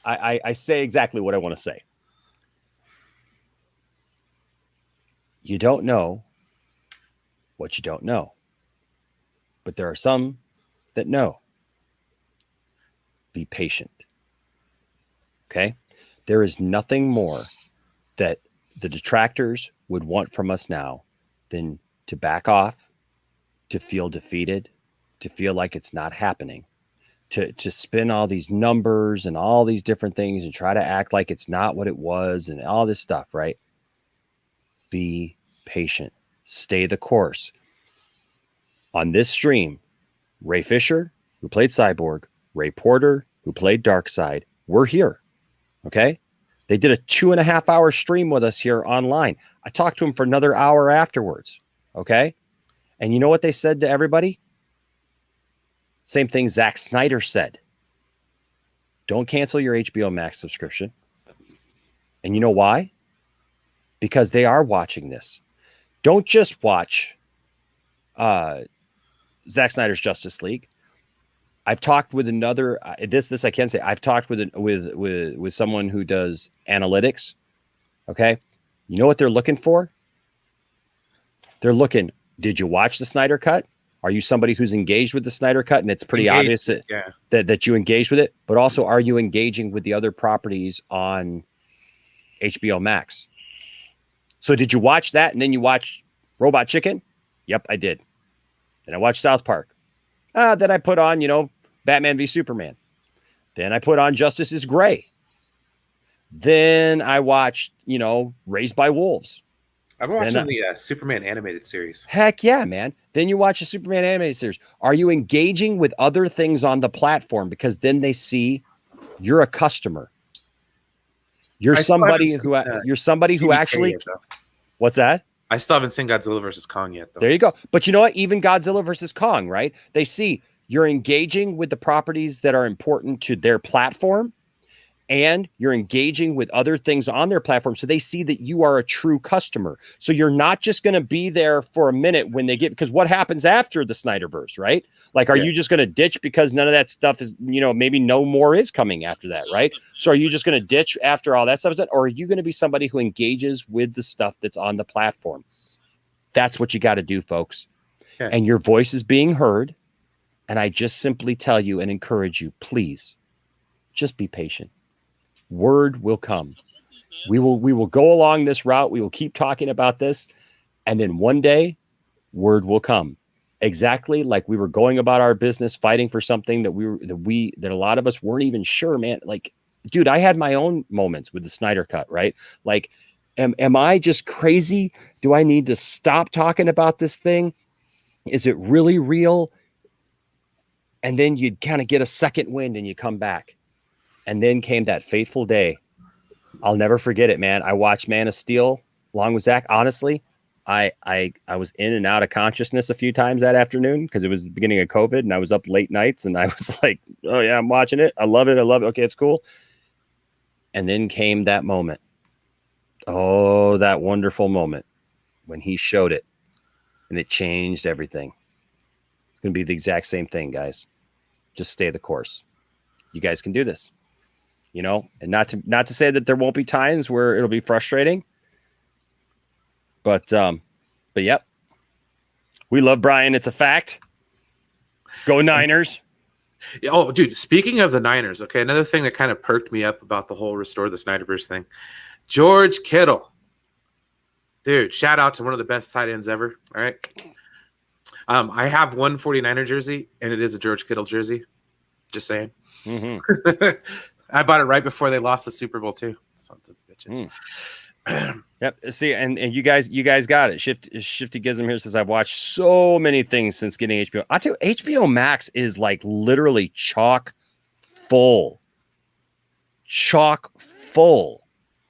I say exactly what I want to say. You don't know what you don't know, but there are some that know. Be patient. Okay, there is nothing more that the detractors would want from us now than to back off, to feel defeated, to feel like it's not happening, to spin all these numbers and all these different things and try to act like it's not what it was and all this stuff, right? Be patient. Stay the course. On this stream, Ray Fisher, who played Cyborg, Ray Porter, who played Darkseid, we're here, okay? They did a 2.5 hour stream with us here online. I talked to them for another hour afterwards. Okay. And you know what they said to everybody? Same thing Zack Snyder said. Don't cancel your HBO Max subscription. And you know why? Because they are watching this. Don't just watch Zack Snyder's Justice League. I've talked with another this I can say. I've talked with someone who does analytics. Okay, you know what they're looking for? They're looking. Did you watch the Snyder Cut? Are you somebody who's engaged with the Snyder Cut? And it's pretty obvious that you engaged with it. But also, are you engaging with the other properties on HBO Max? So, did you watch that and then you watch Robot Chicken? Yep, I did. Then I watched South Park. Then I put on, Batman v Superman. Then I put on Justice is Gray. Then I watched, Raised by Wolves. I've been watching the Superman animated series. Heck yeah, man. Then you watch the Superman animated series. Are you engaging with other things on the platform? Because then they see you're a customer. You're somebody who actually. What's that? I still haven't seen Godzilla versus Kong yet, though. There you go. But you know what? Even Godzilla versus Kong, right? They see you're engaging with the properties that are important to their platform, and you're engaging with other things on their platform. So they see that you are a true customer. So you're not just going to be there for a minute when they get, because what happens after the Snyderverse, right? Like, are you just going to ditch because none of that stuff is, maybe no more is coming after that, right? So are you just going to ditch after all that stuff is done? Or are you going to be somebody who engages with the stuff that's on the platform? That's what you got to do, folks. Yeah. And your voice is being heard. And I just simply tell you and encourage you, please, just be patient. Word will come. We will go along this route. We will keep talking about this. And then one day, word will come. Exactly like we were going about our business, fighting for something that a lot of us weren't even sure, man. Like, dude, I had my own moments with the Snyder Cut, right? Like, am I just crazy? Do I need to stop talking about this thing? Is it really real? And then you'd kind of get a second wind and you come back. And then came that fateful day. I'll never forget it, man. I watched Man of Steel along with Zach. Honestly, I was in and out of consciousness a few times that afternoon because it was the beginning of COVID and I was up late nights and I was like, oh yeah, I'm watching it. I love it. Okay, it's cool. And then came that moment. Oh, that wonderful moment when he showed it and it changed everything. It's going to be the exact same thing, guys. Just stay the course. You guys can do this. And not to say that there won't be times where it'll be frustrating, but yep, we love Brian. It's a fact. Go Niners. Oh, dude, speaking of the Niners, okay, another thing that kind of perked me up about the whole Restore the Snyderverse thing, George Kittle. Dude, shout out to one of the best tight ends ever. All right. I have one 49er jersey, and it is a George Kittle jersey. Just saying. Mm-hmm. I bought it right before they lost the Super Bowl too. Sons of bitches. Yep. See, and you guys got it. Shifty Gizm here says I've watched so many things since getting HBO. I tell you, HBO Max is like literally chock full.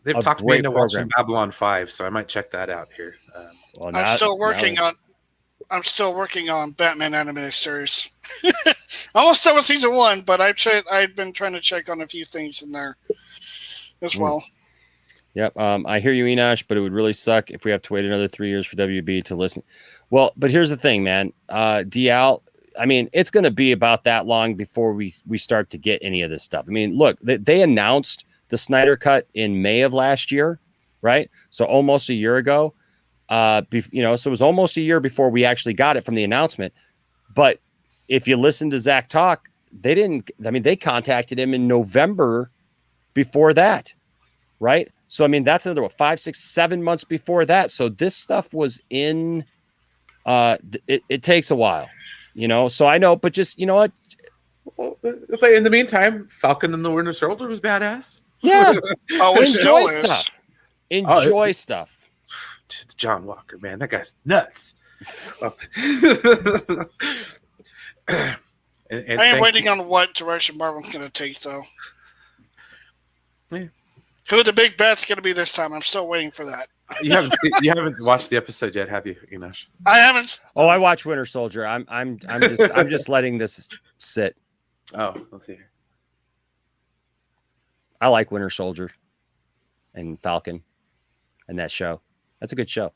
They've talked me into watching Babylon 5, so I might check that out here. I'm still working on Batman animated series. Almost done with season 1, but I've been trying to check on a few things in there as well. Yep. I hear you, Enosh, but it would really suck if we have to wait another 3 years for WB to listen. Well, but here's the thing, man. DL, I mean, it's going to be about that long before we start to get any of this stuff. I mean, look, they announced the Snyder Cut in May of last year, right? So almost a year ago. So it was almost a year before we actually got it from the announcement. But if you listen to Zach talk, they contacted him in November before that, right? So, I mean, that's another 5, 6, 7 months before that. So this stuff was in, it takes a while, so I know, but just, you know what? Well, it's like in the meantime, Falcon and the Winter Soldier was badass. Yeah. Enjoy stuff. Enjoy stuff. John Walker, man, that guy's nuts. I am waiting on what direction Marvel's going to take, though. Yeah. Who the big bat's going to be this time? I'm still waiting for that. You haven't watched the episode yet, have you, Enosh? I haven't. Oh, I watched Winter Soldier. I'm just letting this sit. Oh, let's see here. I like Winter Soldier and Falcon and that show. That's a good show.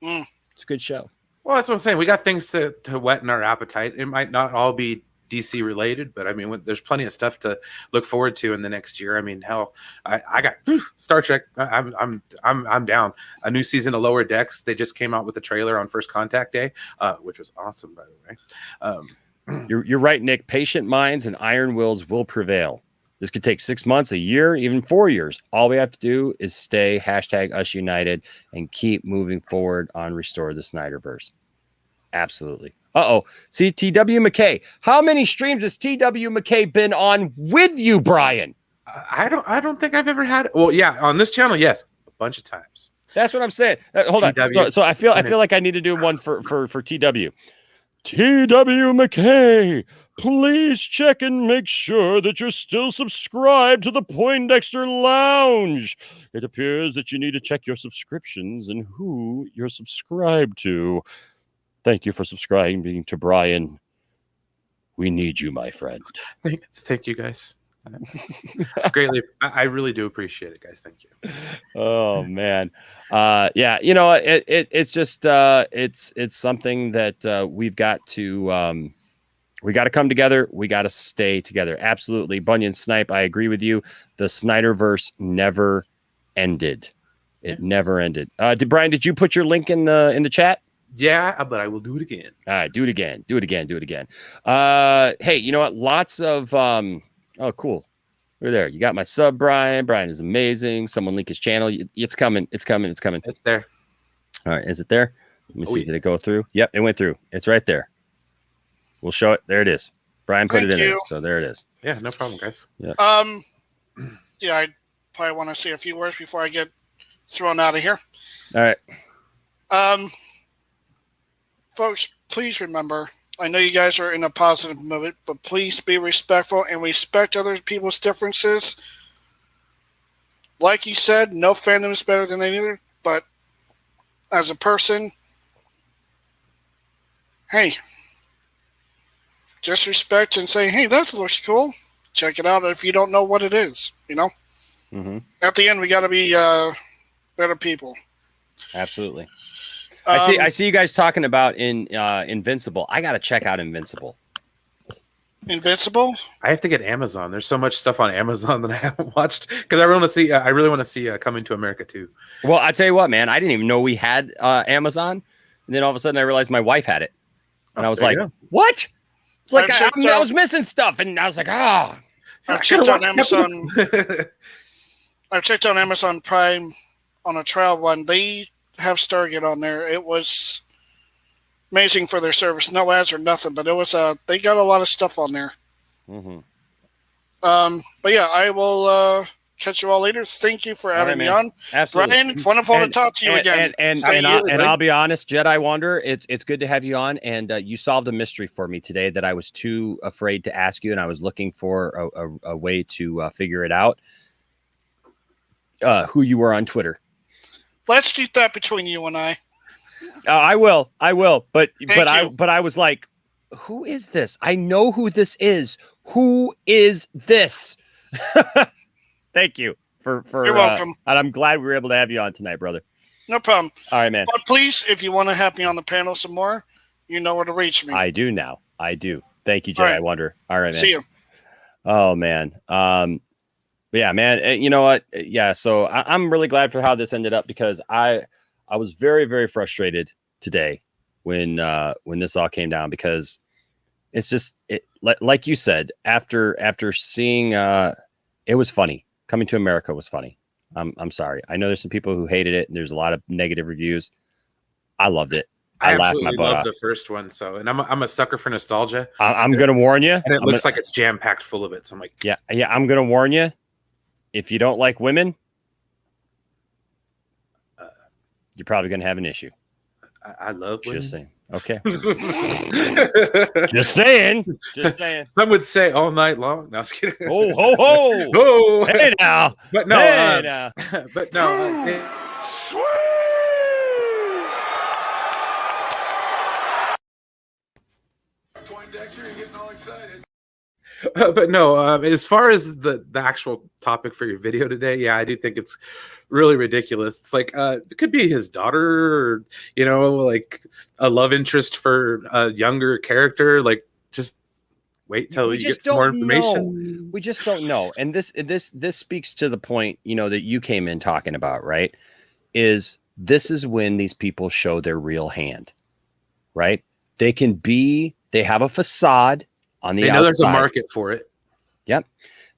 It's a good show. Well, that's what I'm saying. We got things to whet our appetite. It might not all be DC related, but I mean, there's plenty of stuff to look forward to in the next year. I mean, hell, I got Star Trek. I'm down. A new season of Lower Decks. They just came out with the trailer on First Contact Day, which was awesome, by the way. You're right, Nick. Patient minds and iron wills will prevail. This could take 6 months, a year, even 4 years. All we have to do is stay #UsUnited and keep moving forward on Restore the Snyderverse. Absolutely. See, TW McKay. How many streams has TW McKay been on with you, Brian? I don't think I've ever had. Well, yeah, on this channel, yes, a bunch of times. That's what I'm saying. Hold on. So I feel like I need to do one for TW. TW McKay please check and make sure that you're still subscribed to the Poindexter Lounge. It appears that you need to check your subscriptions and who you're subscribed to. Thank you for subscribing to Brian. We need you, my friend. Thank you, guys. Greatly, I really do appreciate it, guys. Thank you. Oh man, yeah. You know, it's just it's something that we've got to come together. We got to stay together. Absolutely, Bunyan Snipe. I agree with you. The Snyderverse never ended. It never ended. Brian, did you put your link in the chat? Yeah, but I will do it again. All right, do it again. Hey, you know what? Lots of oh, cool. We're there. You got my sub, Brian. Brian is amazing. Someone link his channel. It's coming. It's there. All right, is it there? Let me see. Did it go through? Yep, it went through. It's right there. We'll show it. There it is. Brian put it in there. So there it is. Yeah, no problem, guys. Yeah. Yeah, I probably want to say a few words before I get thrown out of here. All right. Folks, please remember, I know you guys are in a positive mood, but please be respectful and respect other people's differences. Like you said, no fandom is better than any other, but as a person, hey, just respect and say, hey, that looks cool. Check it out if you don't know what it is, you know? Mm-hmm. At the end, we got to be better people. Absolutely. I see you guys talking about Invincible. I got to check out Invincible. Invincible? I have to get Amazon. There's so much stuff on Amazon that I haven't watched because I really want to see Coming to America too. Well, I tell you what, man, I didn't even know we had Amazon, and then all of a sudden I realized my wife had it, and I was like, "What?" It's like I was missing stuff, and I was like, "Ah." I've checked on Amazon. I've checked on Amazon Prime on a trial one. They have Stargate on there. It was amazing for their service. No ads or nothing, but it was they got a lot of stuff on there. Mm-hmm. But yeah, I will catch you all later. Thank you for having me on. Absolutely. Brian, it's wonderful to talk to you again. And I'll be honest, Jedi Wanderer, it's good to have you on, and you solved a mystery for me today that I was too afraid to ask you, and I was looking for a way to figure it out. Who you were on Twitter. Let's keep that between you and I. I will. But you. I was like, who is this? I know who this is. Who is this? Thank you for You're welcome. And I'm glad we were able to have you on tonight, brother. No problem. All right, man. But please, if you want to have me on the panel some more, you know where to reach me. I do now. I do. Thank you, Jedi Wonder. All right, man. See you. Oh man. But yeah, man, you know what? Yeah, so I'm really glad for how this ended up because I was very, very frustrated today when this all came down because it's just like you said after seeing it was funny. Coming to America was funny. I'm sorry. I know there's some people who hated it and there's a lot of negative reviews. I loved it. I laughed my butt off. The first one, and I'm a sucker for nostalgia. I'm gonna warn you, and it looks like it's jam packed full of it. So I'm like, yeah. I'm gonna warn you. If you don't like women, you're probably going to have an issue. I love women. Just saying. Okay. Just saying. Some would say all night long. No, I was kidding. Oh, ho, ho. Oh. Hey now. But no. Hey now. But no. Poindexter, you're getting all excited. But no, as far as the actual topic for your video today, yeah, I do think it's really ridiculous. It's like it could be his daughter, or like a love interest for a younger character. Like, just wait till you get some more information. We just don't know. And this speaks to the point that you came in talking about, right? This is when these people show their real hand, right? They have a facade. They know there's a market for it. Yep.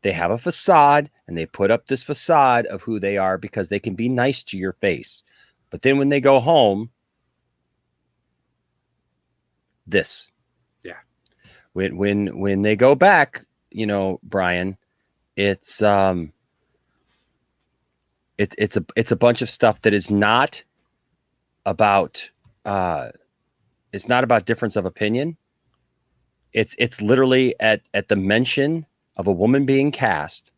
They have a facade and they put up this facade of who they are because they can be nice to your face. But then when they go home, this. Yeah. When they go back, Brian, it's a bunch of stuff that is not about it's not about difference of opinion. It's literally at the mention of a woman being cast,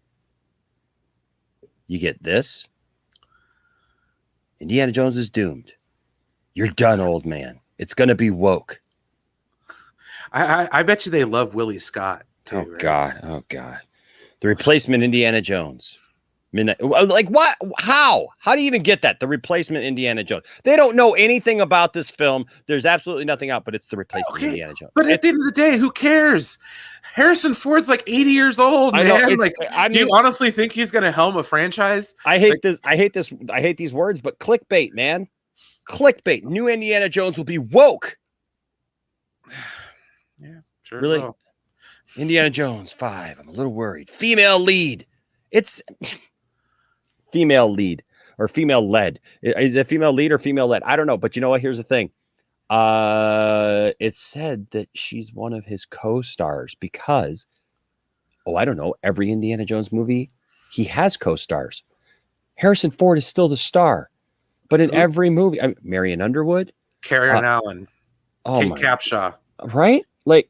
you get this. Indiana Jones is doomed. You're done, old man. It's gonna be woke. I bet you they love Willie Scott too. Oh right? God. Oh God. The replacement Indiana Jones. Like what? How do you even get that? The replacement Indiana Jones. They don't know anything about this film. There's absolutely nothing out, but it's the replacement Indiana Jones. But at the end of the day, who cares? Harrison Ford's like 80 years old, man. I know, like, do you honestly think he's gonna helm a franchise? I hate these words, but clickbait, man. Clickbait. New Indiana Jones will be woke. Yeah, sure. Really? Will. Indiana Jones 5. I'm a little worried. Female lead. It's female lead or female led. Is it female lead or female led? I don't know. But you know what? Here's the thing. It said that she's one of his co-stars because, I don't know. Every Indiana Jones movie, he has co-stars. Harrison Ford is still the star. But in every movie, Marion Underwood, Karen Allen, Kate my, Capshaw, right? Like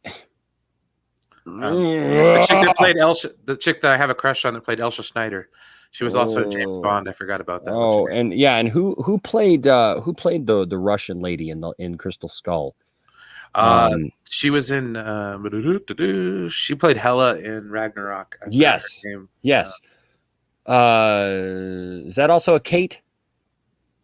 the chick that played the chick that I have a crush on that played Elsa Schneider. She was also James Bond. I forgot about that. And who played the Russian lady in Crystal Skull? She was in she played Hela in Ragnarok. Yes. Yes. Is that also a Kate?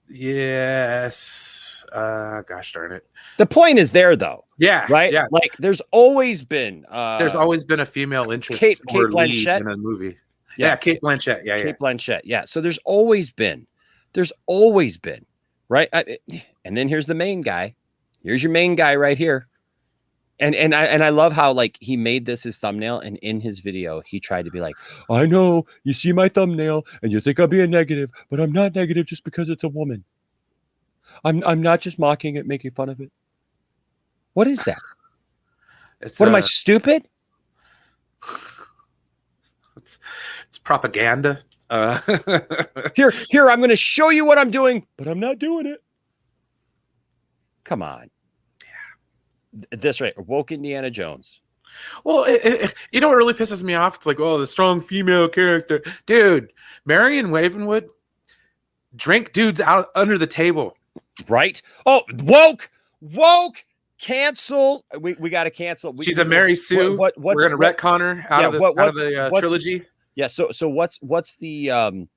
Yes. Gosh darn it. The point is there though. Yeah. Right? Yeah. Like there's always been a female interest Kate or lead Blanchett in a movie. Yeah, Kate Blanchett. Yeah, Kate Blanchett. Yeah. So there's always been, right? And then here's the main guy. Here's your main guy right here. And I love how like he made this his thumbnail, and in his video he tried to be like, I know you see my thumbnail and you think I'm being negative, but I'm not negative just because it's a woman. I'm not just mocking it, making fun of it. What is that? Am I stupid? It's propaganda. Here, I'm going to show you what I'm doing, but I'm not doing it. Come on. This right, woke Indiana Jones. Well, you know what really pisses me off? It's like, the strong female character, dude. Marion Ravenwood drink dudes out under the table, right? Oh, woke, cancel. We got to cancel. She's a Mary Sue. We're gonna retcon her out of the trilogy. Yeah. So what's the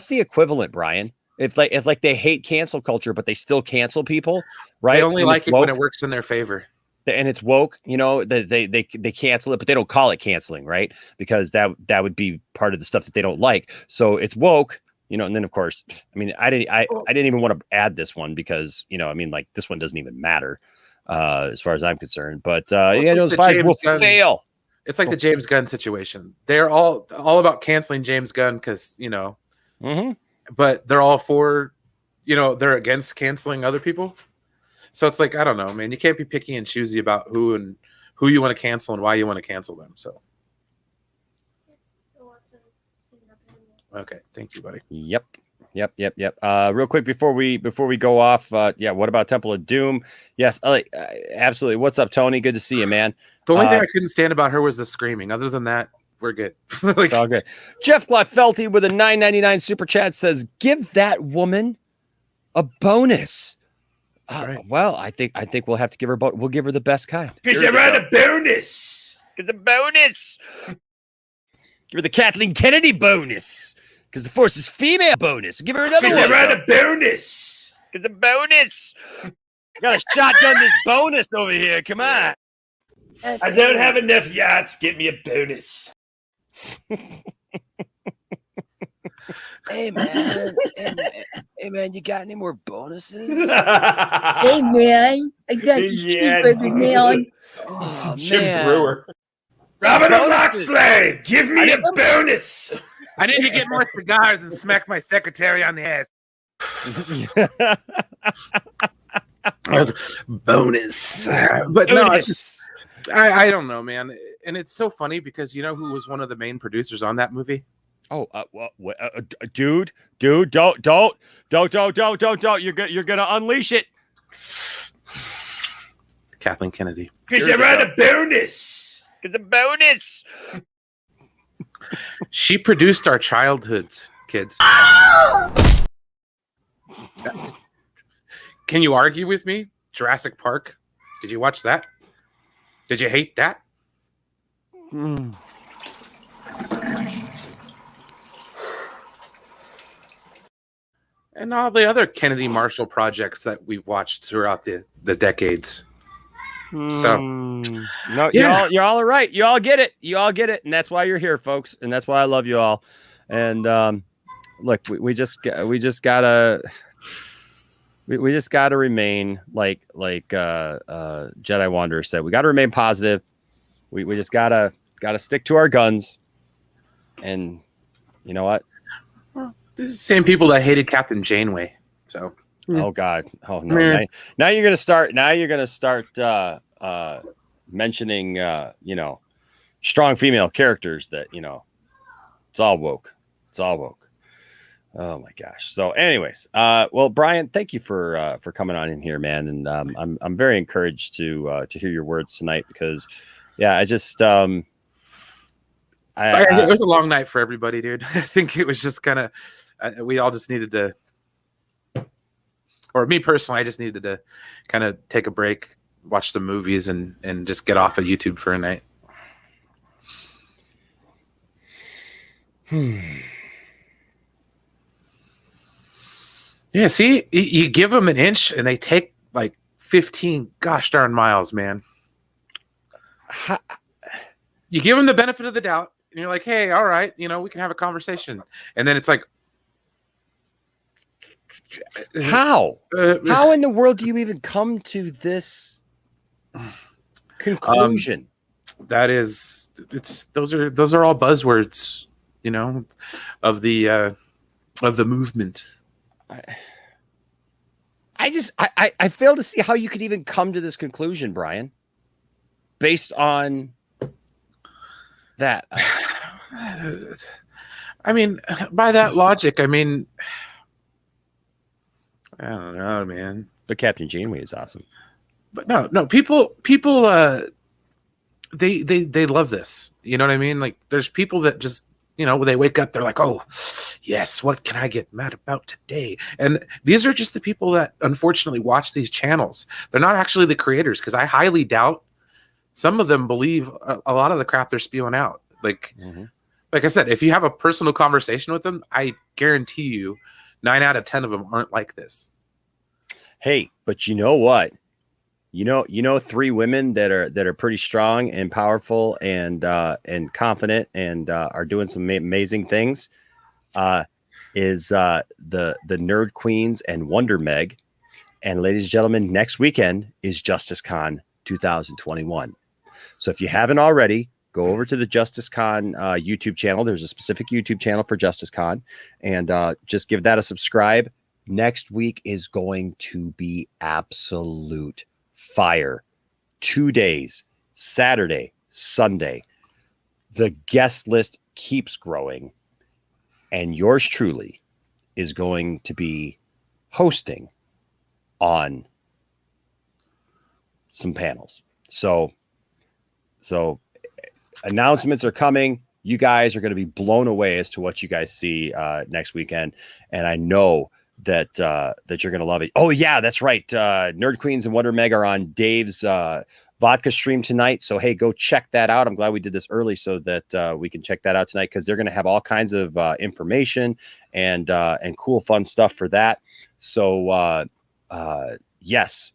equivalent, Brian? It's like they hate cancel culture, but they still cancel people, right? They only like it when it works in their favor. And it's woke, they cancel it, but they don't call it canceling, right? Because that would be part of the stuff that they don't like. So it's woke, and then of course, I didn't even want to add this one because, like this one doesn't even matter as far as I'm concerned. But those five will fail. It's like the James Gunn situation. They're all about canceling James Gunn because, but they're all for, they're against canceling other people. So it's like, I don't know, man. You can't be picky and choosy about who you want to cancel and why you want to cancel them. So, okay, thank you, buddy. Yep. Real quick before we go off, what about Temple of Doom? Yes, absolutely. What's up, Tony? Good to see you, man. The only thing I couldn't stand about her was the screaming. Other than that, we're good. It's all good. Jeff Glaffelty with a $9.99 super chat says, "Give that woman a bonus." Right. Well, I think we'll have to give her we'll give her the best kind. Because you're on a bonus. Give the bonus. Give her the Kathleen Kennedy bonus. Because the Force is female bonus. Give her another one. You're on a bonus. Give the bonus. Got to shotgun this bonus over here. Come on. I don't have enough yachts. Give me a bonus. Hey man, you got any more bonuses? Hey man, I got the cheeseburger now. Oh, Jim man. Brewer. Robert Loxley, give me a bonus. I need to get more cigars and smack my secretary on the ass. Bonus. But no, it's just, I don't know, man. And it's so funny because you know who was one of the main producers on that movie? Oh, dude, don't. You're gonna unleash it. Kathleen Kennedy. Because you're on a bonus. It's a bonus. She produced our childhoods, kids. Can you argue with me? Jurassic Park. Did you watch that? Did you hate that? Mm. And all the other Kennedy Marshall projects that we've watched throughout the decades. So, no, yeah. you're all right. You all get it. You all get it, and that's why you're here, folks. And that's why I love you all. And look, we just gotta remain like Jedi Wanderer said. We got to remain positive. We just gotta stick to our guns. And you know what? This is the same people that hated Captain Janeway. So, oh God, oh no! Now you're gonna start. Now you're gonna start mentioning strong female characters that it's all woke. It's all woke. Oh my gosh. So, anyways, well, Brian, thank you for coming on in here, man, and I'm very encouraged to hear your words tonight because, yeah, I just it was a long night for everybody, dude. I think it was just kind of we all just needed to, or me personally, I just needed to kind of take a break, watch some movies, and just get off of YouTube for a night. Yeah, see, you give them an inch and they take like 15 gosh darn miles, man. You give them the benefit of the doubt, and you're like, hey, all right, we can have a conversation. And then it's like, how in the world do you even come to this conclusion? Those are all buzzwords, of the movement. I fail to see how you could even come to this conclusion, Brian, based on that. I mean, by that logic, I mean, I don't know, man. But Captain Janeway is awesome. But no, people, they love this. You know what I mean? Like, there's people that just, when they wake up, they're like, oh, yes, what can I get mad about today? And these are just the people that unfortunately watch these channels. They're not actually the creators, because I highly doubt some of them believe a lot of the crap they're spewing out. Like, like I said, if you have a personal conversation with them, I guarantee you 9 out of 10 of them aren't like this. Hey, but you know what? You know, 3 women that are pretty strong and powerful and confident and are doing some amazing things. Is the Nerd Queens and Wonder Meg. And ladies and gentlemen, next weekend is Justice Con 2021. So if you haven't already, go over to the Justice Con YouTube channel. There's a specific YouTube channel for Justice Con, and just give that a subscribe. Next week is going to be absolute fire. 2 days, Saturday, Sunday. The guest list keeps growing, and yours truly is going to be hosting on some panels. So announcements are coming. You guys are going to be blown away as to what you guys see next weekend, and I know that you're going to love it. Oh yeah, that's right. Nerd Queens and Wonder Meg are on Dave's vodka stream tonight. So hey, go check that out. I'm glad we did this early so that we can check that out tonight, because they're going to have all kinds of information and cool, fun stuff for that. So yes.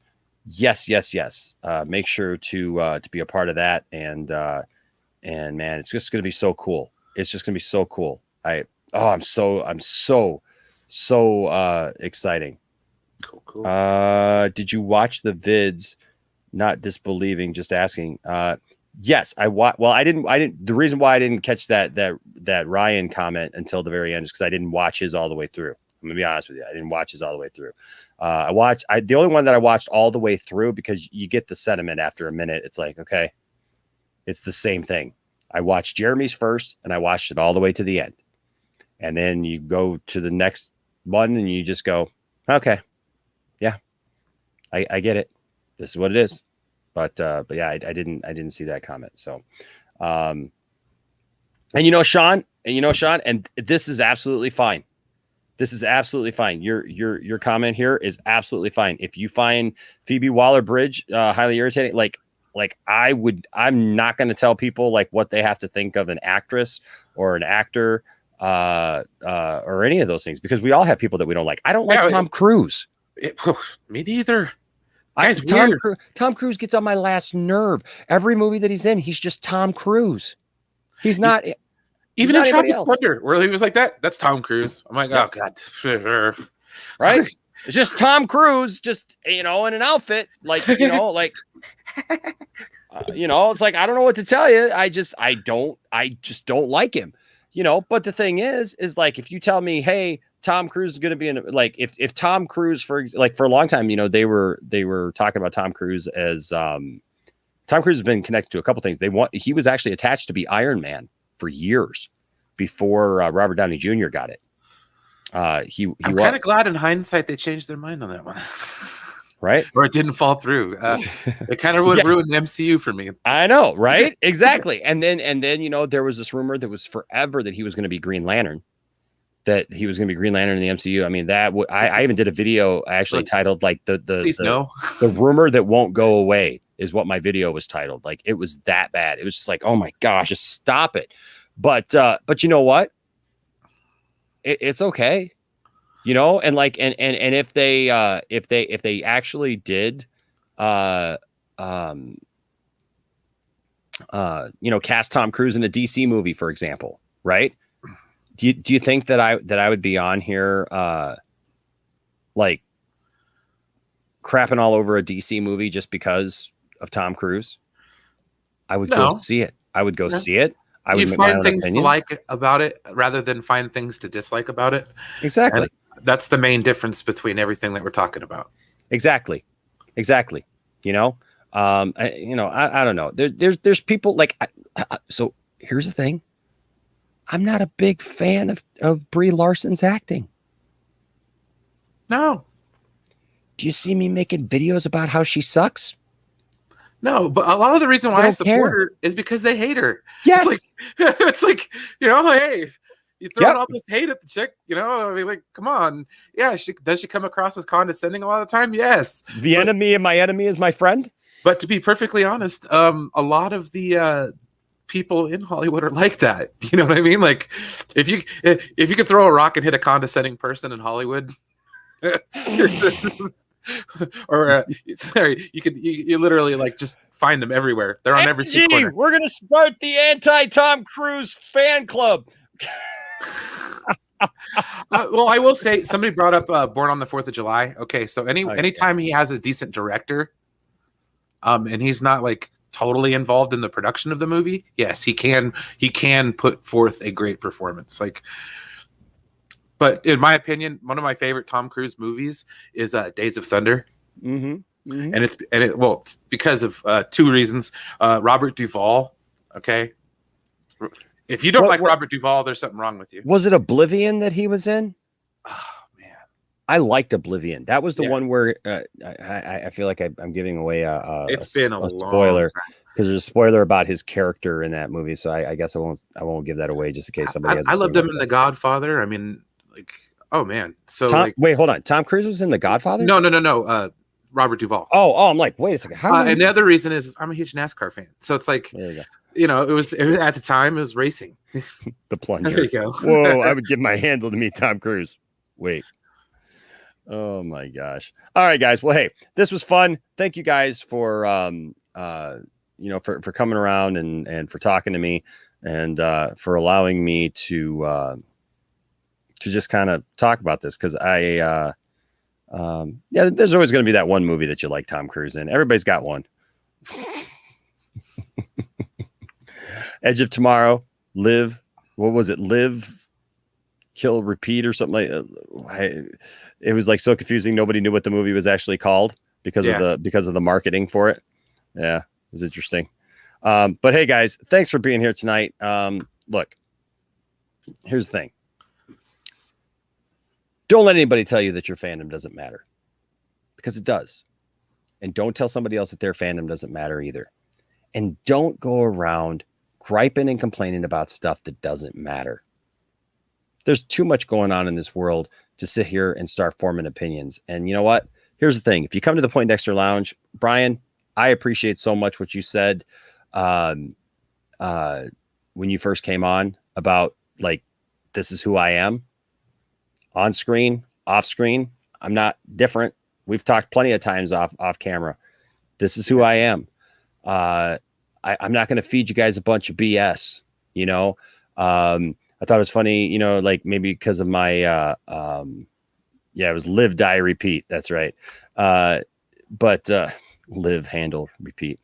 Make sure to be a part of that. And man, it's just going to be so cool. It's just going to be so cool. I'm so exciting. Cool. Did you watch the vids? Not disbelieving, just asking. Yes, I watched. Well, I didn't. The reason why I didn't catch that Ryan comment until the very end is because I didn't watch his all the way through. I'm gonna be honest with you. I didn't watch his all the way through. The only one that I watched all the way through, because you get the sentiment after a minute. It's like, okay, it's the same thing. I watched Jeremy's first, and I watched it all the way to the end. And then you go to the next one, and you just go, okay, yeah, I get it. This is what it is. But yeah, I didn't see that comment. So And Sean, and this is absolutely fine. This is absolutely fine. Your comment here is absolutely fine. If you find Phoebe Waller-Bridge highly irritating, I'm not going to tell people like what they have to think of an actress or an actor or any of those things, because we all have people that we don't like. I don't like Tom Cruise. Me neither. Tom Cruise gets on my last nerve. Every movie that he's in, he's just Tom Cruise. He's not. Even in Tropic Thunder, where he was like that, that's Tom Cru's. I'm like, oh God, right? It's just Tom Cruise, just in an outfit, it's like I don't know what to tell you. I just don't like him, But the thing is like, if you tell me, hey, Tom Cruise is going to be in, like, if Tom Cruise for a long time, they were talking about Tom Cruise as Tom Cruise has been connected to a couple things. He was actually attached to be Iron Man for years before Robert Downey Jr. got it. I'm kind of glad in hindsight they changed their mind on that one. Right? Or it didn't fall through. It kind of would ruin the MCU for me. I know, right? Exactly. And then there was this rumor that was forever that he was going to be Green Lantern. That he was going to be Green Lantern in the MCU. I mean, I even did a video actually titled like the rumor that won't go away is what my video was titled. Like, it was that bad. It was just like, oh my gosh, just stop it. But you know what? It's okay. And like, and if they actually did, cast Tom Cruise in a DC movie, for example, right? Do you think that I would be on here, like crapping all over a DC movie just because of Tom Cruise? I would go see it. I would go see it. I would find things to like about it rather than find things to dislike about it. Exactly. And that's the main difference between everything that we're talking about. Exactly. I don't know. There's people like, so here's the thing. I'm not a big fan of Brie Larson's acting. No. Do you see me making videos about how she sucks? No, but a lot of the reason why I support her is because they hate her. Yes. It's like hey, you throw all this hate at the chick, I mean, like, come on. Yeah, does she come across as condescending a lot of the time? Yes. Enemy of my enemy is my friend. But to be perfectly honest, a lot of the people in Hollywood are like that. You know what I mean? Like, if you could throw a rock and hit a condescending person in Hollywood, or sorry, you literally like just find them everywhere. They're on every street corner. We're gonna start the anti-Tom Cruise fan club. Well, I will say, somebody brought up Born on the 4th of July. Okay, so anytime he has a decent director, and he's not like totally involved in the production of the movie, yes, he can put forth a great performance. Like, but in my opinion, one of my favorite Tom Cruise movies is Days of Thunder. Mm-hmm. Mm-hmm. And it's because of two reasons. Robert Duvall. Okay, if you don't like Robert Duvall, there's something wrong with you. Was it Oblivion that he was in? Oh man, I liked Oblivion. That was the one where I feel like I'm giving away a spoiler, because there's a spoiler about his character in that movie. So I guess I won't give that away just in case somebody has. I loved him in The Godfather. I mean, like, oh man. So wait, hold on. Tom Cruise was in The Godfather? No. Robert Duvall. Oh, I'm like, wait a second. And the other reason is I'm a huge NASCAR fan. So it's like, it was at the time it was racing. The plunger. There you go. Whoa, I would give my handle to meet Tom Cruise. Wait. Oh my gosh. All right, guys. Well, hey, this was fun. Thank you guys for for coming around and for talking to me, and for allowing me to just kind of talk about this, because there's always going to be that one movie that you like Tom Cruise in. Everybody's got one. Edge of Tomorrow, Live. What was it? Live, Kill, Repeat, or something like that. It was like so confusing. Nobody knew what the movie was actually called because of the marketing for it. Yeah, it was interesting. But hey, guys, thanks for being here tonight. Look, here's the thing. Don't let anybody tell you that your fandom doesn't matter, because it does. And don't tell somebody else that their fandom doesn't matter either. And don't go around griping and complaining about stuff that doesn't matter. There's too much going on in this world to sit here and start forming opinions. And you know what? Here's the thing. If you come to the Poindexter Lounge, Brian, I appreciate so much what you said when you first came on about like, this is who I am on screen, off screen. I'm not different. We've talked plenty of times off camera. This is who I am. I'm not going to feed you guys a bunch of BS, you know? I thought it was funny, you know, like maybe because of my, it was live, die, repeat. That's right. But live, handle, repeat.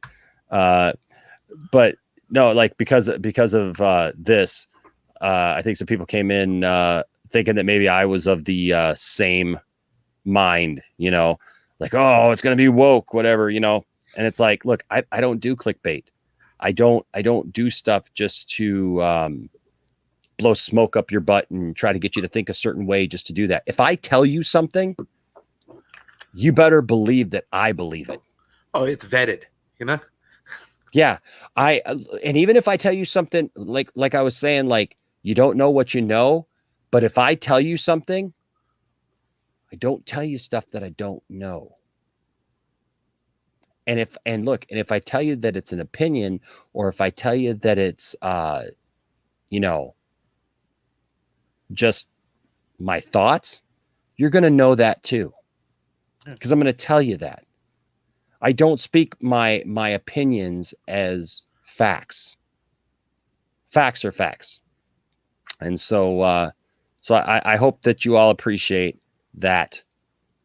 But no, like because of this, I think some people came in thinking that maybe I was of the same mind, you know, like, oh, it's going to be woke, whatever, you know? And it's like, look, I don't do clickbait. I don't do stuff just to blow smoke up your butt and try to get you to think a certain way just to do that. If I tell you something, you better believe that I believe it. Oh, it's vetted, you know? Yeah. And even if I tell you something like I was saying, like, you don't know what you know, but if I tell you something, I don't tell you stuff that I don't know. And if I tell you that it's an opinion, or if I tell you that it's, you know, just my thoughts, you're going to know that too. Because I'm going to tell you that. I don't speak my opinions as facts. Facts are facts. And so I hope that you all appreciate that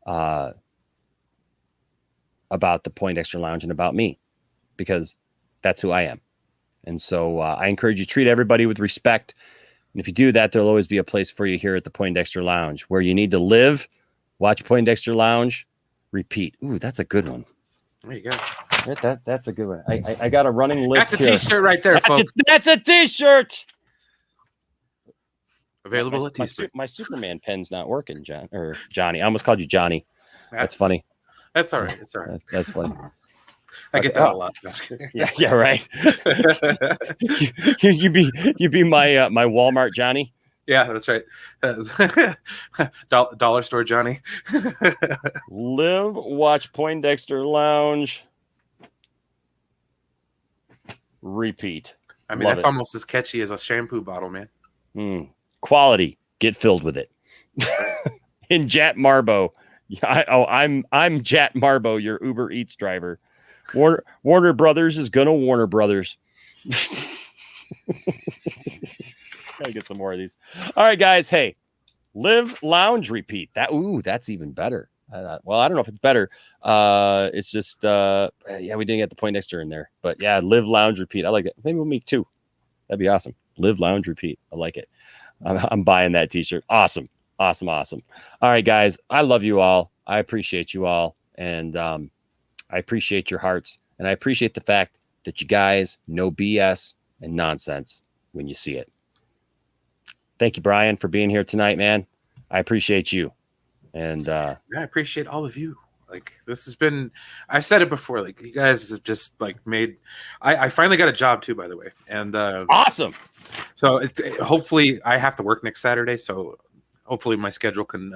about the Poindexter Lounge and about me, because that's who I am. And so I encourage you to treat everybody with respect. And if you do that, there'll always be a place for you here at the Poindexter Lounge, where you need to live, watch Poindexter Lounge, repeat. Ooh, that's a good one. There you go. That's a good one. I got a running list. That's a t-shirt right there, folks. That's a t-shirt. Available at t-shirt. My Superman pen's not working, Johnny. I almost called you Johnny. That's funny. That's all right. It's all right. That's funny. I get that a lot. Yeah, right. you be my Walmart Johnny. Yeah, that's right. Dollar store Johnny. Live, watch Poindexter Lounge, repeat. I mean, that's almost as catchy as a shampoo bottle, man. Quality. Get filled with it. In Jat Marbo. I'm Jat Marbo, your Uber Eats driver. Warner Brothers is gonna Warner Brothers. Gotta get some more of these. All right, guys. Hey, live, lounge, repeat. That's even better. Well, I don't know if it's better. It's just we didn't get the Poindexter in there, but yeah, live, lounge, repeat. I like it. Maybe we'll make two. That'd be awesome. Live, lounge, repeat. I like it. I'm buying that t-shirt. Awesome. All right, guys. I love you all. I appreciate you all, and I appreciate your hearts, and I appreciate the fact that you guys know BS and nonsense when you see it. Thank you, Brian, for being here tonight, man. I appreciate you. And I appreciate all of you. Like, this has been, I've said it before, like, you guys have just like made, I finally got a job too, by the way. And awesome. So hopefully I have to work next Saturday. So hopefully my schedule can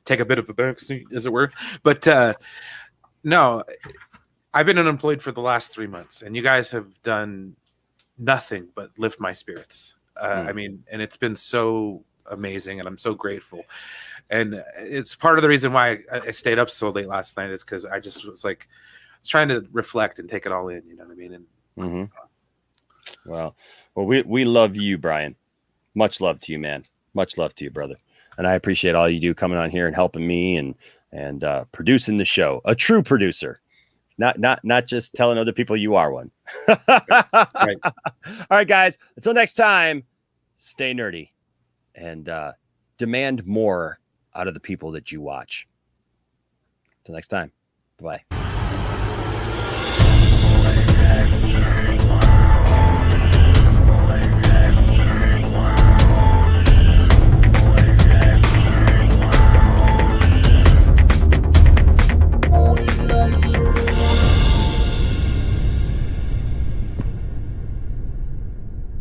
take a bit of a break, as it were. But no, I've been unemployed for the last 3 months, and you guys have done nothing but lift my spirits. I mean, and it's been so amazing, and I'm so grateful. And it's part of the reason why I stayed up so late last night, is because I just was like, I was trying to reflect and take it all in. You know what I mean? And well, we love you, Brian. Much love to you, man. Much love to you, brother. And I appreciate all you do coming on here and helping me and producing the show. A true producer, not just telling other people you are one. Right. All right, guys. Until next time, stay nerdy and demand more out of the people that you watch. Until next time. Bye.